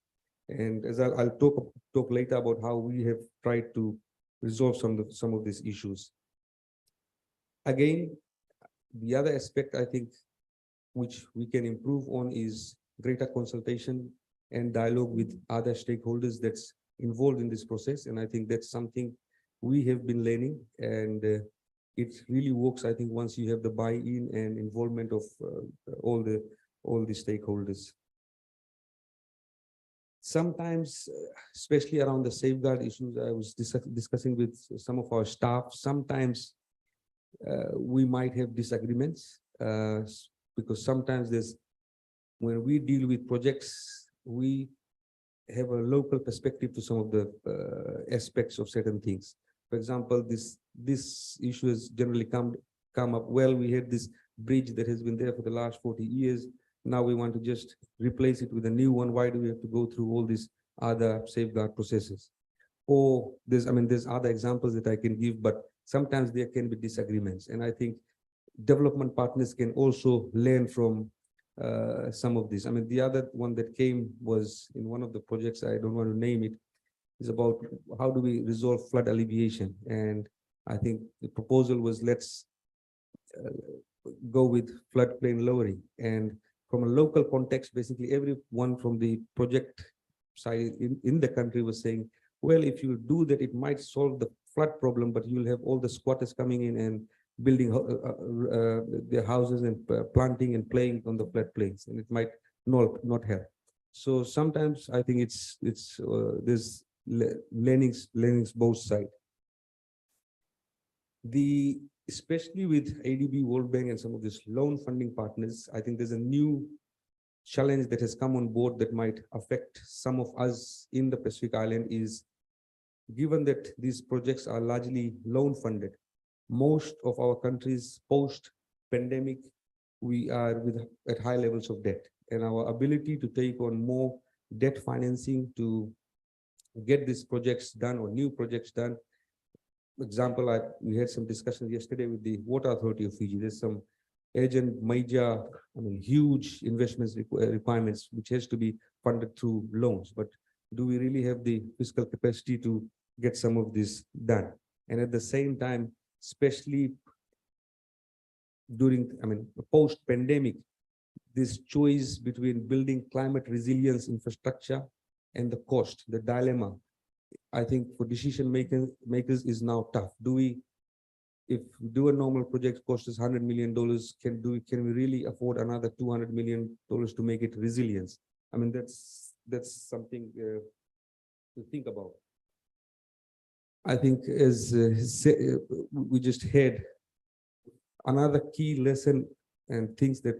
And as I'll talk later about how we have tried to resolve some of these issues. Again, the other aspect I think which we can improve on is greater consultation and dialogue with other stakeholders that's involved in this process. And I think that's something we have been learning, and it really works, I think, once you have the buy-in and involvement of all the stakeholders. Sometimes, especially around the safeguard issues, I was discussing with some of our staff, sometimes we might have disagreements because sometimes when we deal with projects, we have a local perspective to some of the aspects of certain things. For example, this issue has generally come up. Well, we had this bridge that has been there for the last 40 years. Now we want to just replace it with a new one. Why do we have to go through all these other safeguard processes? Or there's other examples that I can give, but sometimes there can be disagreements. And I think development partners can also learn from some of this. I mean, the other one that came was in one of the projects, I don't want to name it, is about how do we resolve flood alleviation. And I think the proposal was let's go with floodplain lowering. And from a local context, basically everyone from the project side in the country was saying, well, if you do that, it might solve the flood problem, but you'll have all the squatters coming in and building their houses and planting and playing on the floodplains, and it might not help. So sometimes I think there's learnings both sides. Especially with ADB, World Bank, and some of these loan funding partners, I think there's a new challenge that has come on board that might affect some of us in the Pacific Island. Is given that these projects are largely loan funded, most of our countries post-pandemic, we are at high levels of debt, and our ability to take on more debt financing to get these projects done or new projects done. For example, we had some discussions yesterday with the Water Authority of Fiji. There's some urgent, major, huge investments requirements which has to be funded through loans. But do we really have the fiscal capacity to get some of this done? And at the same time, especially during, post-pandemic, this choice between building climate resilience infrastructure and the cost, the dilemma, I think for decision makers is now tough. If we do a normal project cost us $100 million, can we really afford another $200 million to make it resilience? I mean, that's something to think about. I think as we just had, another key lesson and things that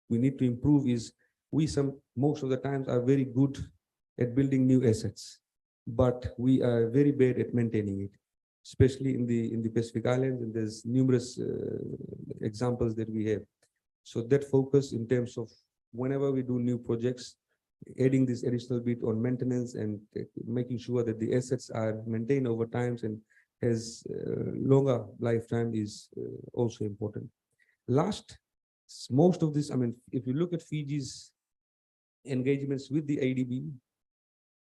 we need to improve is most of the times are very good at building new assets, but we are very bad at maintaining it, especially in the Pacific Islands, and there's numerous examples that we have. So that focus in terms of whenever we do new projects, adding this additional bit on maintenance and making sure that the assets are maintained over time and has longer lifetime is also important. Last, most of this, if you look at Fiji's engagements with the ADB,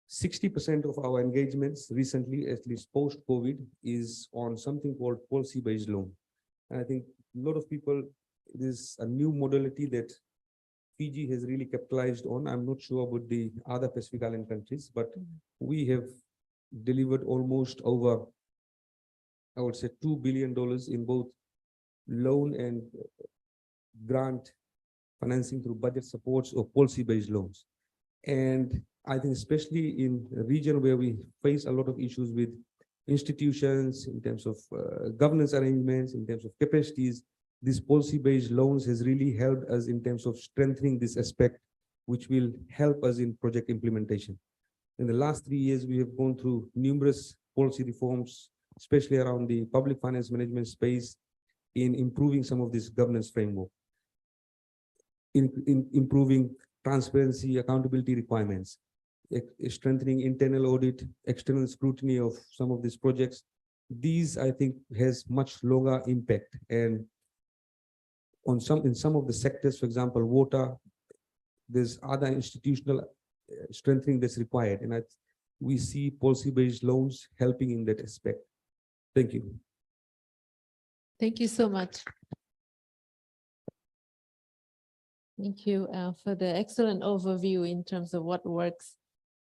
60% of our engagements recently, at least post-COVID, is on something called policy-based loan. And I think a lot of people, there's a new modality that Fiji has really capitalized on. I'm not sure about the other Pacific Island countries, but we have delivered almost over I would say $2 billion in both loan and grant financing through budget supports or policy-based loans. And I think especially in a region where we face a lot of issues with institutions in terms of governance arrangements, in terms of capacities, these policy-based loans has really helped us in terms of strengthening this aspect, which will help us in project implementation. In the last 3 years, we have gone through numerous policy reforms, especially around the public finance management space, in improving some of this governance framework, in improving transparency, accountability requirements, strengthening internal audit, external scrutiny of some of these projects. These, I think, has much longer impact. And in some of the sectors, for example, water, there's other institutional strengthening that's required. And we see policy-based loans helping in that aspect. Thank you. Thank you so much. Thank you for the excellent overview in terms of what works,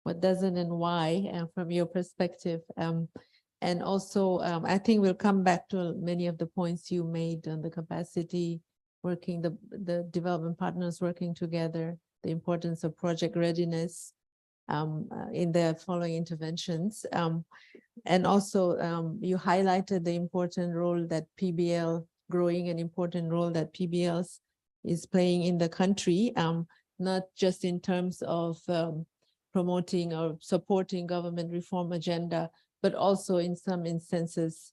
what doesn't, and why, from your perspective. And also, I think we'll come back to many of the points you made on the capacity, working, the development partners working together, the importance of project readiness in the following interventions. And also, you highlighted the important role that PBL, growing an important role that PBLs is playing in the country, not just in terms of promoting or supporting government reform agenda, but also in some instances,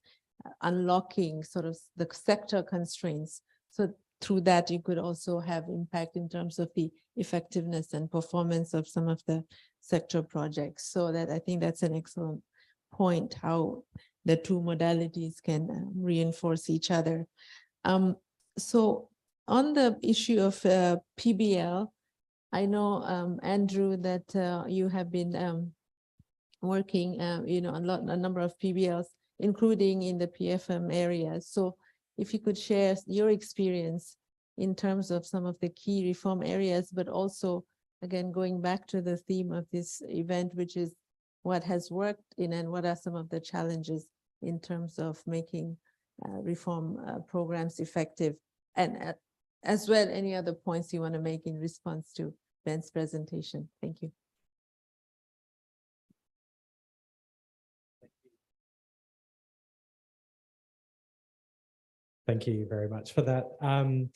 unlocking sort of the sector constraints. So through that, you could also have impact in terms of the effectiveness and performance of some of the sector projects. So that I think that's an excellent point, how the two modalities can reinforce each other. So on the issue of PBL, I know, Andrew, that you have been working, on a number of PBLs, including in the PFM area. So if you could share your experience in terms of some of the key reform areas, but also, again, going back to the theme of this event, which is what has worked in and what are some of the challenges in terms of making reform programs effective, and as well, any other points you want to make in response to Ben's presentation. Thank you. Thank you very much for that. I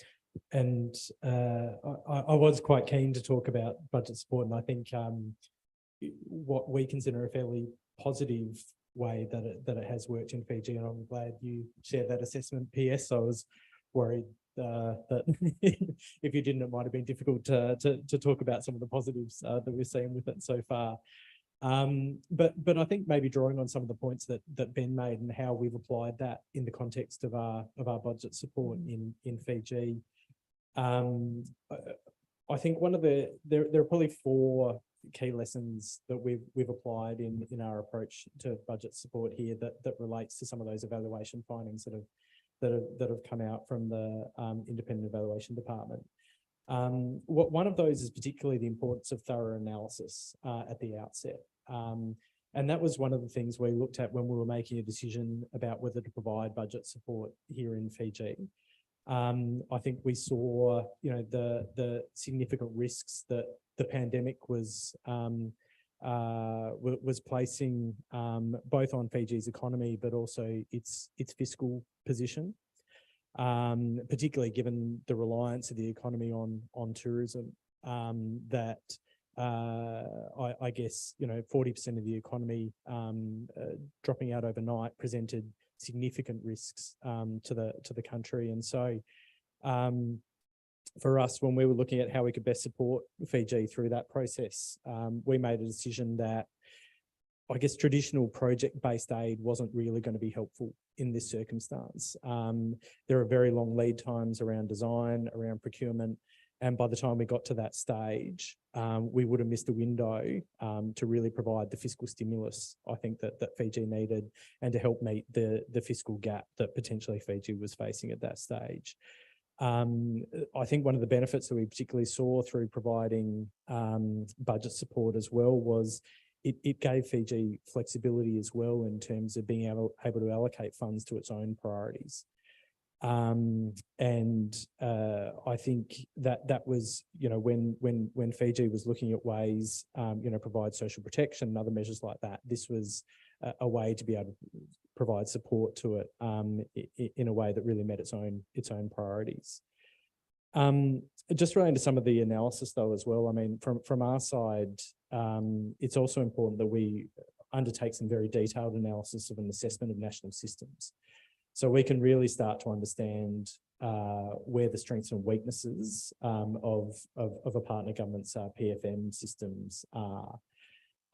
was quite keen to talk about budget support, and I think what we consider a fairly positive way that it has worked in Fiji, and I'm glad you shared that assessment, PS. I was worried that if you didn't, it might have been difficult to talk about some of the positives that we've seen with it so far. But I think maybe drawing on some of the points that Ben made and how we've applied that in the context of our budget support in Fiji. I think one of there are probably 4 key lessons that we've applied in our approach to budget support here that relates to some of those evaluation findings that have come out from the Independent Evaluation Department. One of those is particularly the importance of thorough analysis at the outset. And that was one of the things we looked at when we were making a decision about whether to provide budget support here in Fiji. I think we saw, the significant risks that the pandemic was placing both on Fiji's economy, but also its fiscal position, particularly given the reliance of the economy on tourism. That I guess 40% of the economy dropping out overnight presented significant risks to the country, and so for us, when we were looking at how we could best support Fiji through that process, we made a decision that I guess traditional project-based aid wasn't really going to be helpful in this circumstance. There are very long lead times around design, around procurement, and by the time we got to that stage, we would have missed a window to really provide the fiscal stimulus, I think, that Fiji needed, and to help meet the fiscal gap that potentially Fiji was facing at that stage. I think one of the benefits that we particularly saw through providing budget support as well was it gave Fiji flexibility as well in terms of being able to allocate funds to its own priorities. I think that was, when Fiji was looking at ways, provide social protection and other measures like that, this was a way to be able to provide support to it in a way that really met its own priorities. Just relating to some of the analysis though as well, I mean, from our side, it's also important that we undertake some very detailed analysis of an assessment of national systems. So we can really start to understand where the strengths and weaknesses of a partner government's PFM systems are.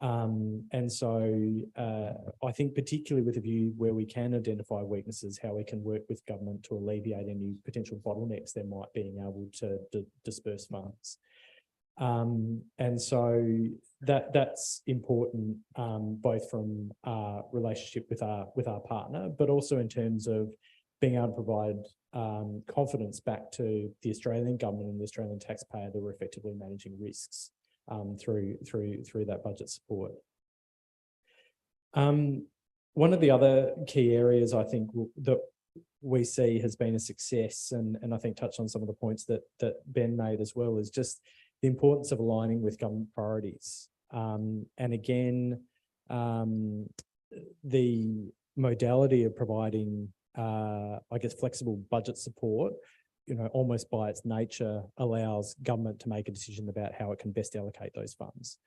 And so I think particularly with a view where we can identify weaknesses, how we can work with government to alleviate any potential bottlenecks there might being able to disperse funds. And so that's important, both from our relationship with our partner, but also in terms of being able to provide confidence back to the Australian government and the Australian taxpayer that we're effectively managing risks through that budget support. One of the other key areas I think that we see has been a success, and I think touched on some of the points that Ben made as well, is just the importance of aligning with government priorities. And again, the modality of providing, I guess, flexible budget support, almost by its nature, allows government to make a decision about how it can best allocate those funds.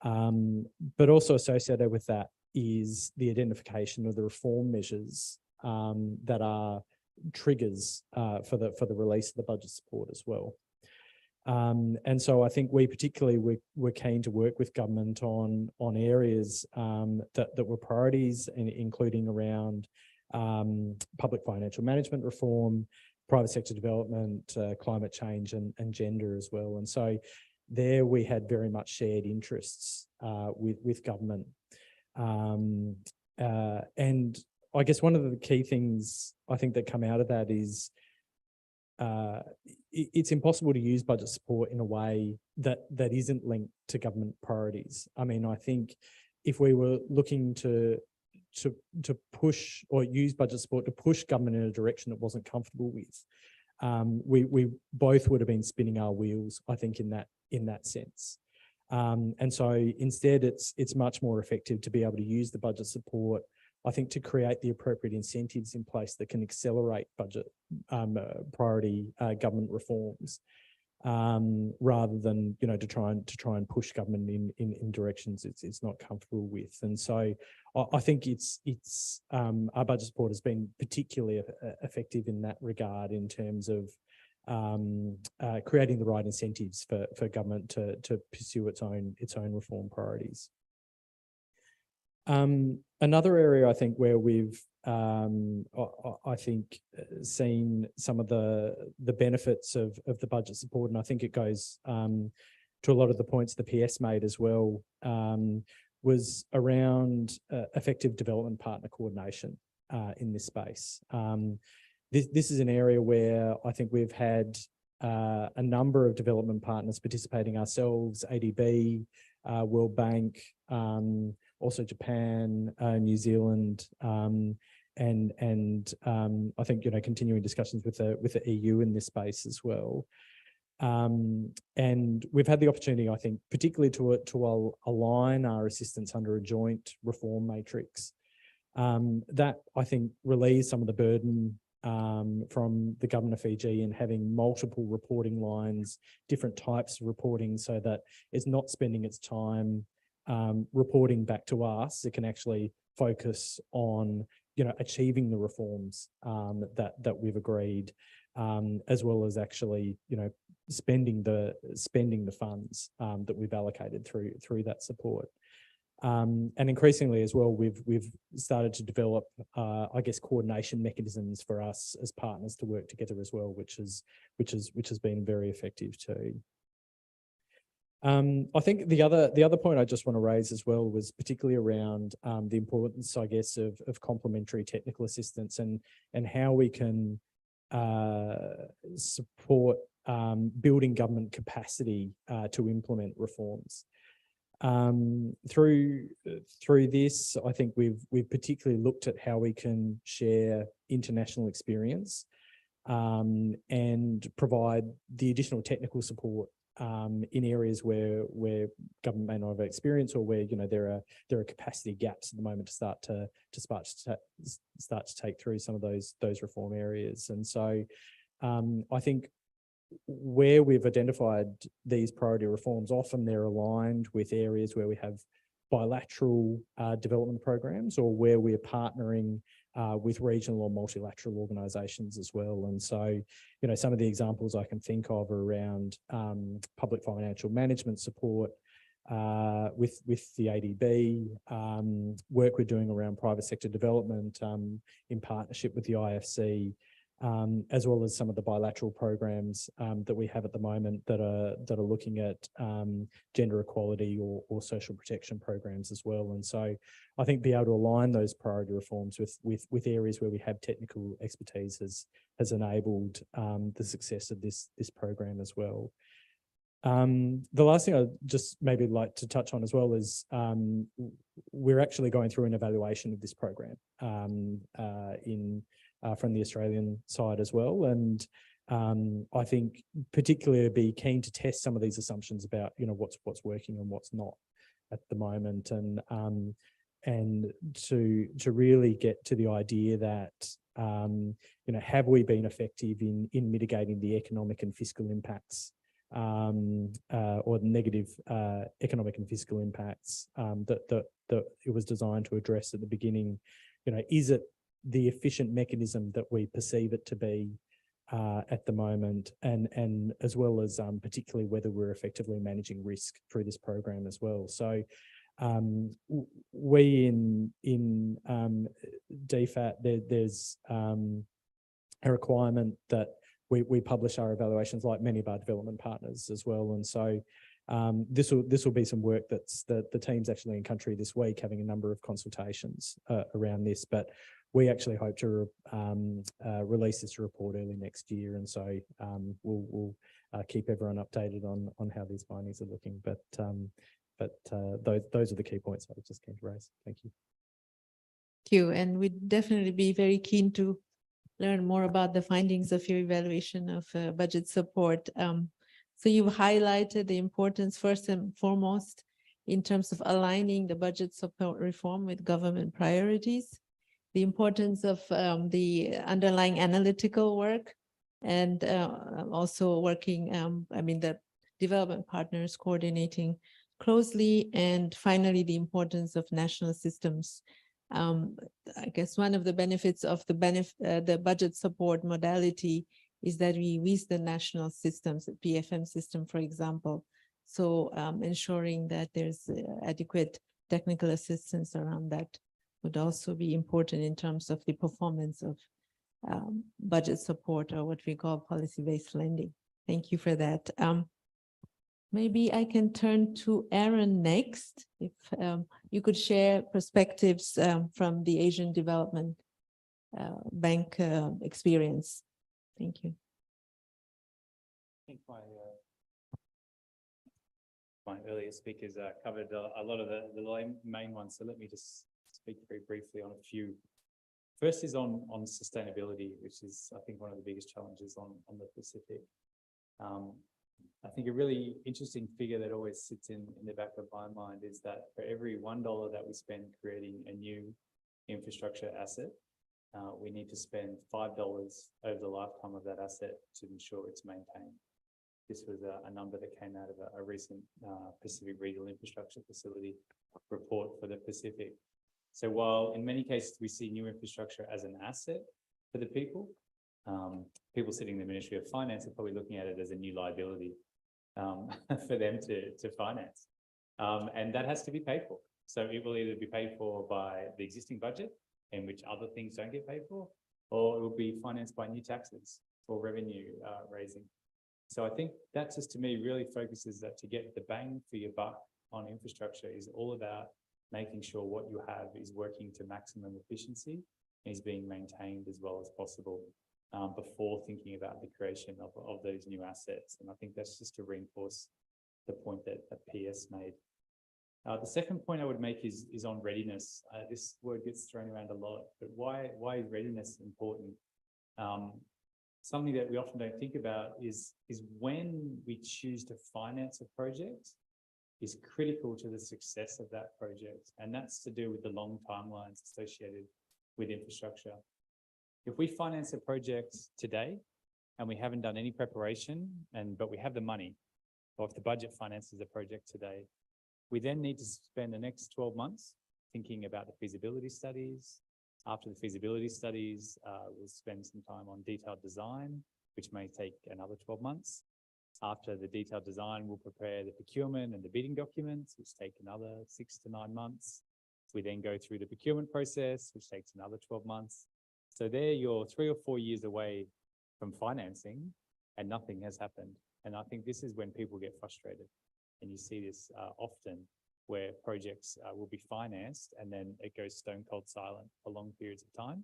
But also associated with that is the identification of the reform measures that are triggers for the release of the budget support as well. And so I think we particularly were keen to work with government on areas that were priorities, including around public financial management reform, private sector development, climate change and gender as well. And so there we had very much shared interests with government. And I guess one of the key things I think that come out of that is it's impossible to use budget support in a way that isn't linked to government priorities. I mean, I think if we were looking to push or use budget support to push government in a direction it wasn't comfortable with, we both would have been spinning our wheels, I think, in that sense. And so instead, it's much more effective to be able to use the budget support, I think, to create the appropriate incentives in place that can accelerate budget priority government reforms, rather than to try and push government in directions it's not comfortable with. And so I think it's our budget support has been particularly effective in that regard in terms of creating the right incentives for government to pursue its own reform priorities. Another area I think where we've I think seen some of the benefits of the budget support, and I think it goes to a lot of the points the PS made as well, was around effective development partner coordination in this space. This is an area where I think we've had a number of development partners participating ourselves, ADB, World Bank, also Japan, New Zealand, and I think continuing discussions with the EU in this space as well. And we've had the opportunity, I think, particularly to align our assistance under a joint reform matrix that I think relieves some of the burden from the government of Fiji in having multiple reporting lines, different types of reporting, so that it's not spending its time reporting back to us. It can actually focus on achieving the reforms that we've agreed, as well as actually spending the funds that we've allocated through that support. And increasingly as well, we've started to develop, I guess, coordination mechanisms for us as partners to work together as well, which has been very effective too. I think the other point I just want to raise as well was particularly around the importance, I guess, of complementary technical assistance and how we can support building government capacity to implement reforms. Through this, I think we've particularly looked at how we can share international experience and provide the additional technical support in areas where government may not have experience, or where there are capacity gaps at the moment to start to take through some of those reform areas. And so I think where we've identified these priority reforms, often they're aligned with areas where we have bilateral development programs, or where we're partnering with regional or multilateral organisations as well. And so, some of the examples I can think of are around public financial management support with the ADB, work we're doing around private sector development in partnership with the IFC, as well as some of the bilateral programs that we have at the moment that are looking at gender equality or social protection programs as well. And so I think be able to align those priority reforms with areas where we have technical expertise has enabled the success of this program as well. The last thing I'd just maybe like to touch on as well is we're actually going through an evaluation of this program from the Australian side as well. And I think particularly be keen to test some of these assumptions about, what's working and what's not at the moment. And to really get to the idea that, have we been effective in mitigating the economic and fiscal impacts or negative economic and fiscal impacts that it was designed to address at the beginning. Is it the efficient mechanism that we perceive it to be at the moment, and as well as particularly whether we're effectively managing risk through this program as well. So we in DFAT, there's a requirement that we publish our evaluations like many of our development partners as well. And so this will be some work that's the team's actually in country this week having a number of consultations around this, but we actually hope to release this report early next year. And so we'll keep everyone updated on how these findings are looking. But those are the key points I was just keen to raise. Thank you. Thank you. And we'd definitely be very keen to learn more about the findings of your evaluation of budget support. So you've highlighted the importance, first and foremost, in terms of aligning the budget support reform with government priorities, the importance of the underlying analytical work, and also working, the development partners coordinating closely, and finally, the importance of national systems. I guess one of the benefits of the budget support modality is that we use the national systems, the PFM system, for example. So ensuring that there's adequate technical assistance around that would also be important in terms of the performance of budget support, or what we call policy-based lending. Thank you for that. Maybe I can turn to Aaron next. If you could share perspectives from the Asian Development Bank experience. Thank you. I think my earlier speakers covered a lot of the main ones, so let me just speak very briefly on a few. First is on sustainability, which is, I think, one of the biggest challenges on the Pacific. I think a really interesting figure that always sits in the back of my mind is that for every $1 that we spend creating a new infrastructure asset, we need to spend $5 over the lifetime of that asset to ensure it's maintained. This was a number that came out of a recent Pacific Regional Infrastructure Facility report for the Pacific. So while in many cases we see new infrastructure as an asset for the people, people sitting in the Ministry of Finance are probably looking at it as a new liability for them to finance. And that has to be paid for. So it will either be paid for by the existing budget, in which other things don't get paid for, or it will be financed by new taxes or revenue raising. So I think that just, to me, really focuses that to get the bang for your buck on infrastructure is all about making sure what you have is working to maximum efficiency and is being maintained as well as possible before thinking about the creation of those new assets. And I think that's just to reinforce the point that I.T.S made. The second point I would make is on readiness. This word gets thrown around a lot, but why is readiness important? Something that we often don't think about is when we choose to finance a project is critical to the success of that project. And that's to do with the long timelines associated with infrastructure. If we finance a project today and we haven't done any preparation, but we have the money, or if the budget finances a project today, we then need to spend the next 12 months thinking about the feasibility studies. After the feasibility studies, we'll spend some time on detailed design, which may take another 12 months. After the detailed design, we'll prepare the procurement and the bidding documents, which take another 6 to 9 months. We then go through the procurement process, which takes another 12 months. So there you're 3 or 4 years away from financing and nothing has happened. And I think this is when people get frustrated. And you see this often where projects will be financed and then it goes stone cold silent for long periods of time.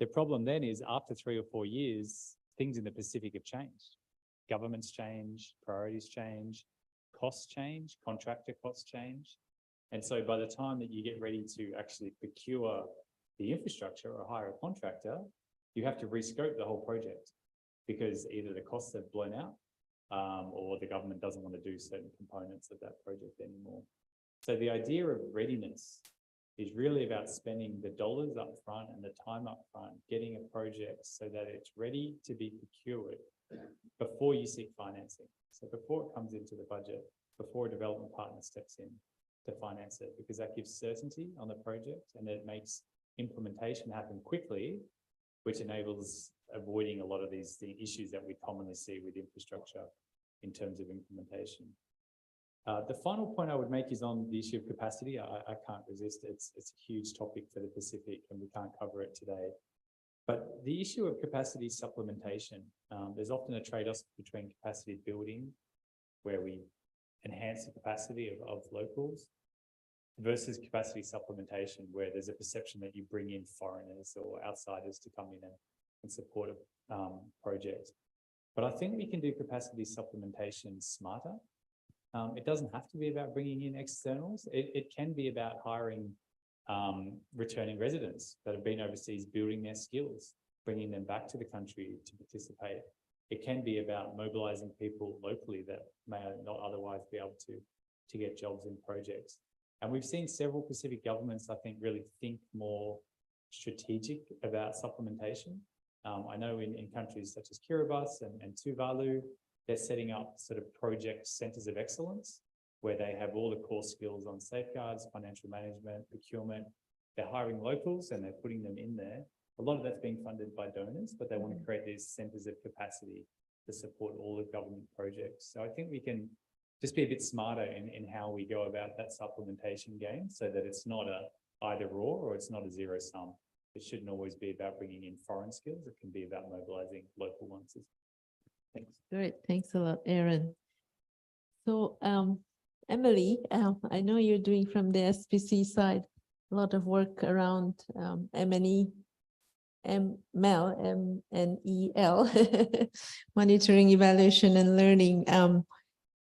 The problem then is after 3 or 4 years, things in the Pacific have changed. Governments change, priorities change, costs change, contractor costs change. And so by the time that you get ready to actually procure the infrastructure or hire a contractor, you have to rescope the whole project because either the costs have blown out or the government doesn't want to do certain components of that project anymore. So the idea of readiness is really about spending the dollars up front and the time up front, getting a project so that it's ready to be procured before you seek financing. So before it comes into the budget, before a development partner steps in to finance it, because that gives certainty on the project and it makes implementation happen quickly, which enables avoiding a lot of these issues that we commonly see with infrastructure in terms of implementation. The final point I would make is on the issue of capacity. I can't resist. It's a huge topic for the Pacific and we can't cover it today. But the issue of capacity supplementation, there's often a trade-off between capacity building, where we enhance the capacity of locals, versus capacity supplementation, where there's a perception that you bring in foreigners or outsiders to come in and support a project. But I think we can do capacity supplementation smarter. It doesn't have to be about bringing in externals. It can be about hiring returning residents that have been overseas, building their skills, bringing them back to the country to participate. It can be about mobilizing people locally that may not otherwise be able to get jobs in projects. And we've seen several Pacific governments, I think, really think more strategic about supplementation. I know in countries such as Kiribati and Tuvalu, they're setting up sort of project centers of excellence where they have all the core skills on safeguards, financial management, procurement. They're hiring locals and they're putting them in there. A lot of that's being funded by donors, but they want to create these centers of capacity to support all the government projects. So I think we can just be a bit smarter in how we go about that supplementation game so that it's not a either or it's not a zero sum. It shouldn't always be about bringing in foreign skills. It can be about mobilizing local ones. Thanks. Great. Thanks a lot, Aaron. So, Emily, I know you're doing from the SPC side a lot of work around M&E, MEL, monitoring, evaluation, and learning.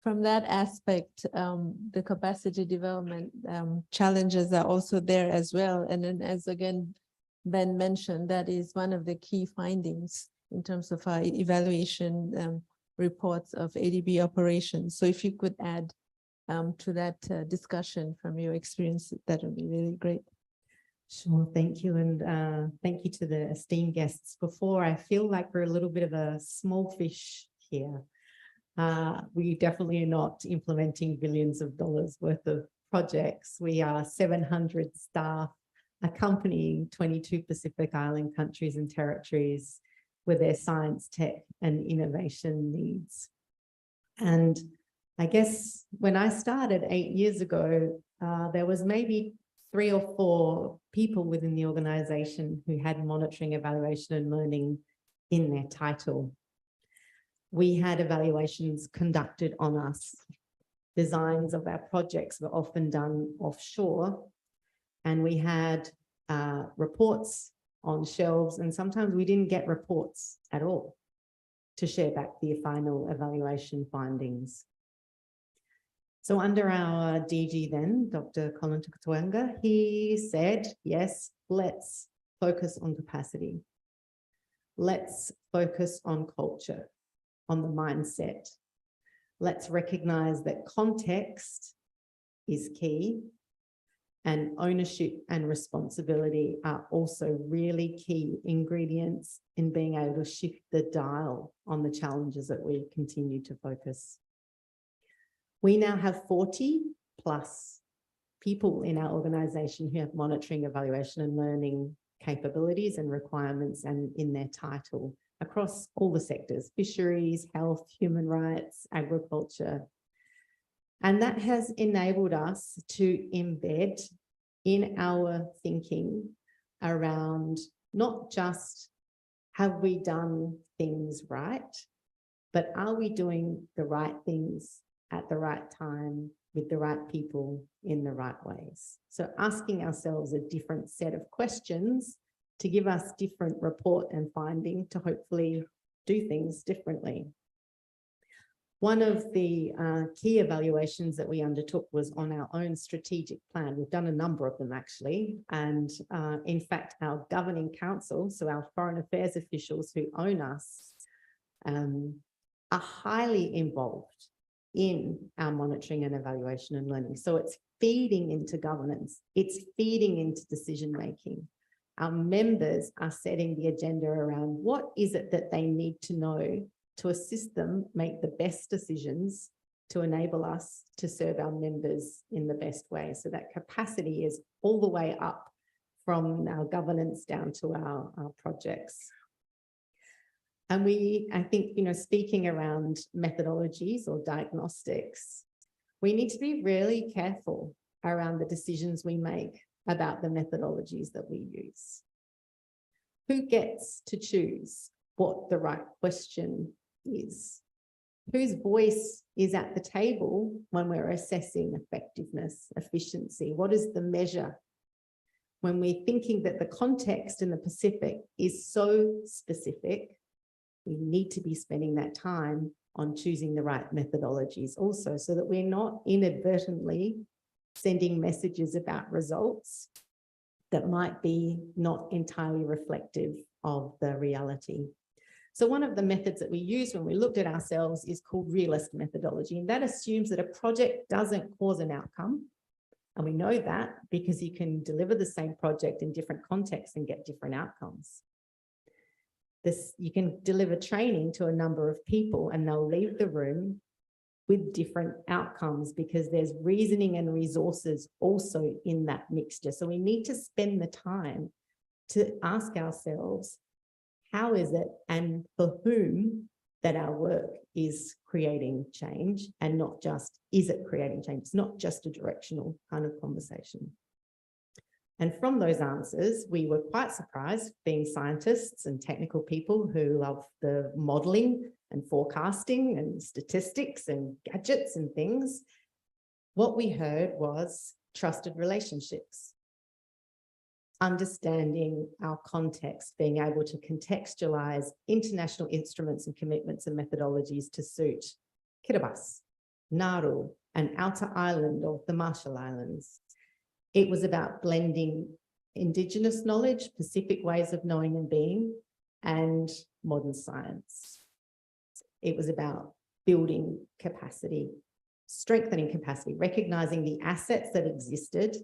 From that aspect, the capacity development challenges are also there as well. And then, as again, Ben mentioned, that is one of the key findings in terms of our evaluation reports of ADB operations. So if you could add to that discussion from your experience, that would be really great. Sure, thank you. And thank you to the esteemed guests. Before, I feel like we're a little bit of a small fish here. We definitely are not implementing billions of dollars worth of projects. We are 700 staff accompanying 22 Pacific Island countries and territories with their science, tech, and innovation needs. And I guess when I started 8 years ago, there was maybe 3 or 4 people within the organization who had monitoring, evaluation, and learning in their title. We had evaluations conducted on us. Designs of our projects were often done offshore, and we had reports on shelves, and sometimes we didn't get reports at all to share back the final evaluation findings. So under our DG then, Dr. Colin Tukatuanga, he said, yes, let's focus on capacity. Let's focus on culture, on the mindset. Let's recognize that context is key, and ownership and responsibility are also really key ingredients in being able to shift the dial on the challenges that we continue to focus. We now have 40 plus people in our organisation who have monitoring, evaluation and learning capabilities and requirements and in their title across all the sectors: fisheries, health, human rights, agriculture. And that has enabled us to embed in our thinking around not just have we done things right, but are we doing the right things at the right time with the right people in the right ways. So asking ourselves a different set of questions to give us different report and finding to hopefully do things differently. One of the key evaluations that we undertook was on our own strategic plan. We've done a number of them actually. And in fact, our governing council, so our foreign affairs officials who own us, are highly involved in our monitoring and evaluation and learning. So it's feeding into governance. It's feeding into decision-making. Our members are setting the agenda around what is it that they need to know to assist them make the best decisions to enable us to serve our members in the best way. So that capacity is all the way up from our governance down to our projects. And I think, speaking around methodologies or diagnostics, we need to be really careful around the decisions we make about the methodologies that we use. Who gets to choose what the right question is? Whose voice is at the table when we're assessing effectiveness, efficiency? What is the measure? When we're thinking that the context in the Pacific is so specific, we need to be spending that time on choosing the right methodologies also, so that we're not inadvertently sending messages about results that might be not entirely reflective of the reality. So one of the methods that we use when we looked at ourselves is called realist methodology. And that assumes that a project doesn't cause an outcome. And we know that because you can deliver the same project in different contexts and get different outcomes. You can deliver training to a number of people and they'll leave the room with different outcomes because there's reasoning and resources also in that mixture. So we need to spend the time to ask ourselves, how is it and for whom that our work is creating change, and not just, is it creating change? It's not just a directional kind of conversation. And from those answers, we were quite surprised, being scientists and technical people who love the modeling and forecasting and statistics and gadgets and things. What we heard was trusted relationships, understanding our context, being able to contextualize international instruments and commitments and methodologies to suit Kiribati, Nauru, and outer island of the Marshall Islands. It was about blending Indigenous knowledge, Pacific ways of knowing and being, and modern science. It was about building capacity, strengthening capacity, recognizing the assets that existed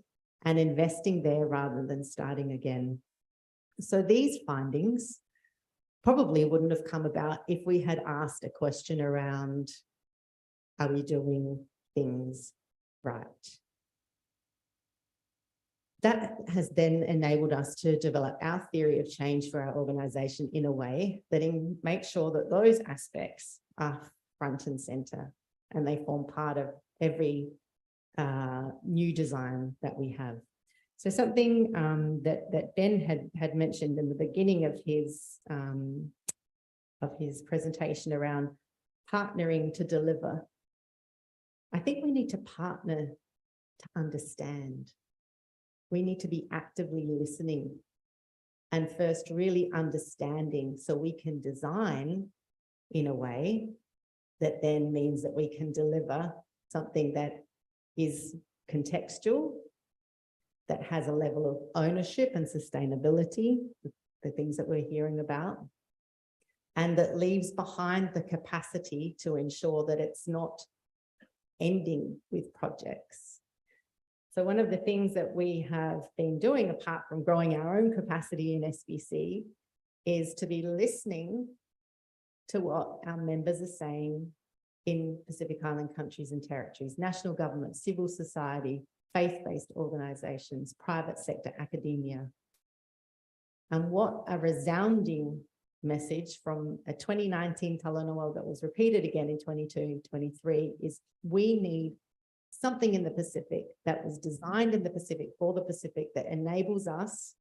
and investing there rather than starting again. So these findings probably wouldn't have come about if we had asked a question around, are we doing things right? That has then enabled us to develop our theory of change for our organisation in a way that makes sure that those aspects are front and centre and they form part of every new design that we have. So something that Ben had mentioned in the beginning of his presentation around partnering to deliver. I think we need to partner to understand. We need to be actively listening and first really understanding so we can design in a way that then means that we can deliver something that is contextual, that has a level of ownership and sustainability, the things that we're hearing about, and that leaves behind the capacity to ensure that it's not ending with projects. So one of the things that we have been doing, apart from growing our own capacity in SBC, is to be listening to what our members are saying in Pacific Island countries and territories, national government, civil society, faith-based organizations, private sector, academia. And what a resounding message from a 2019 Talanoa that was repeated again in 22-23 is we need something in the Pacific that was designed in the Pacific for the Pacific that enables us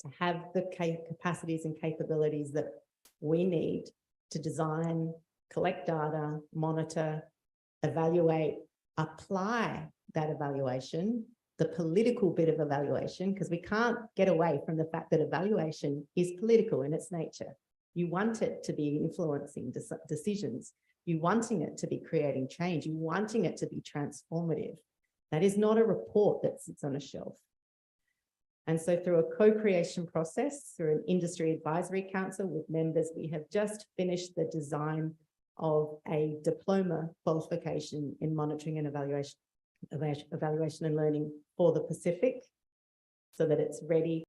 to have the capacities and capabilities that we need to design, collect data, monitor, evaluate, apply that evaluation, the political bit of evaluation, because we can't get away from the fact that evaluation is political in its nature. You want it to be influencing decisions. You wanting it to be creating change. You wanting it to be transformative. That is not a report that sits on a shelf. And so through a co-creation process, through an industry advisory council with members, we have just finished the design of a diploma qualification in monitoring and evaluation and learning for the Pacific, so that it's ready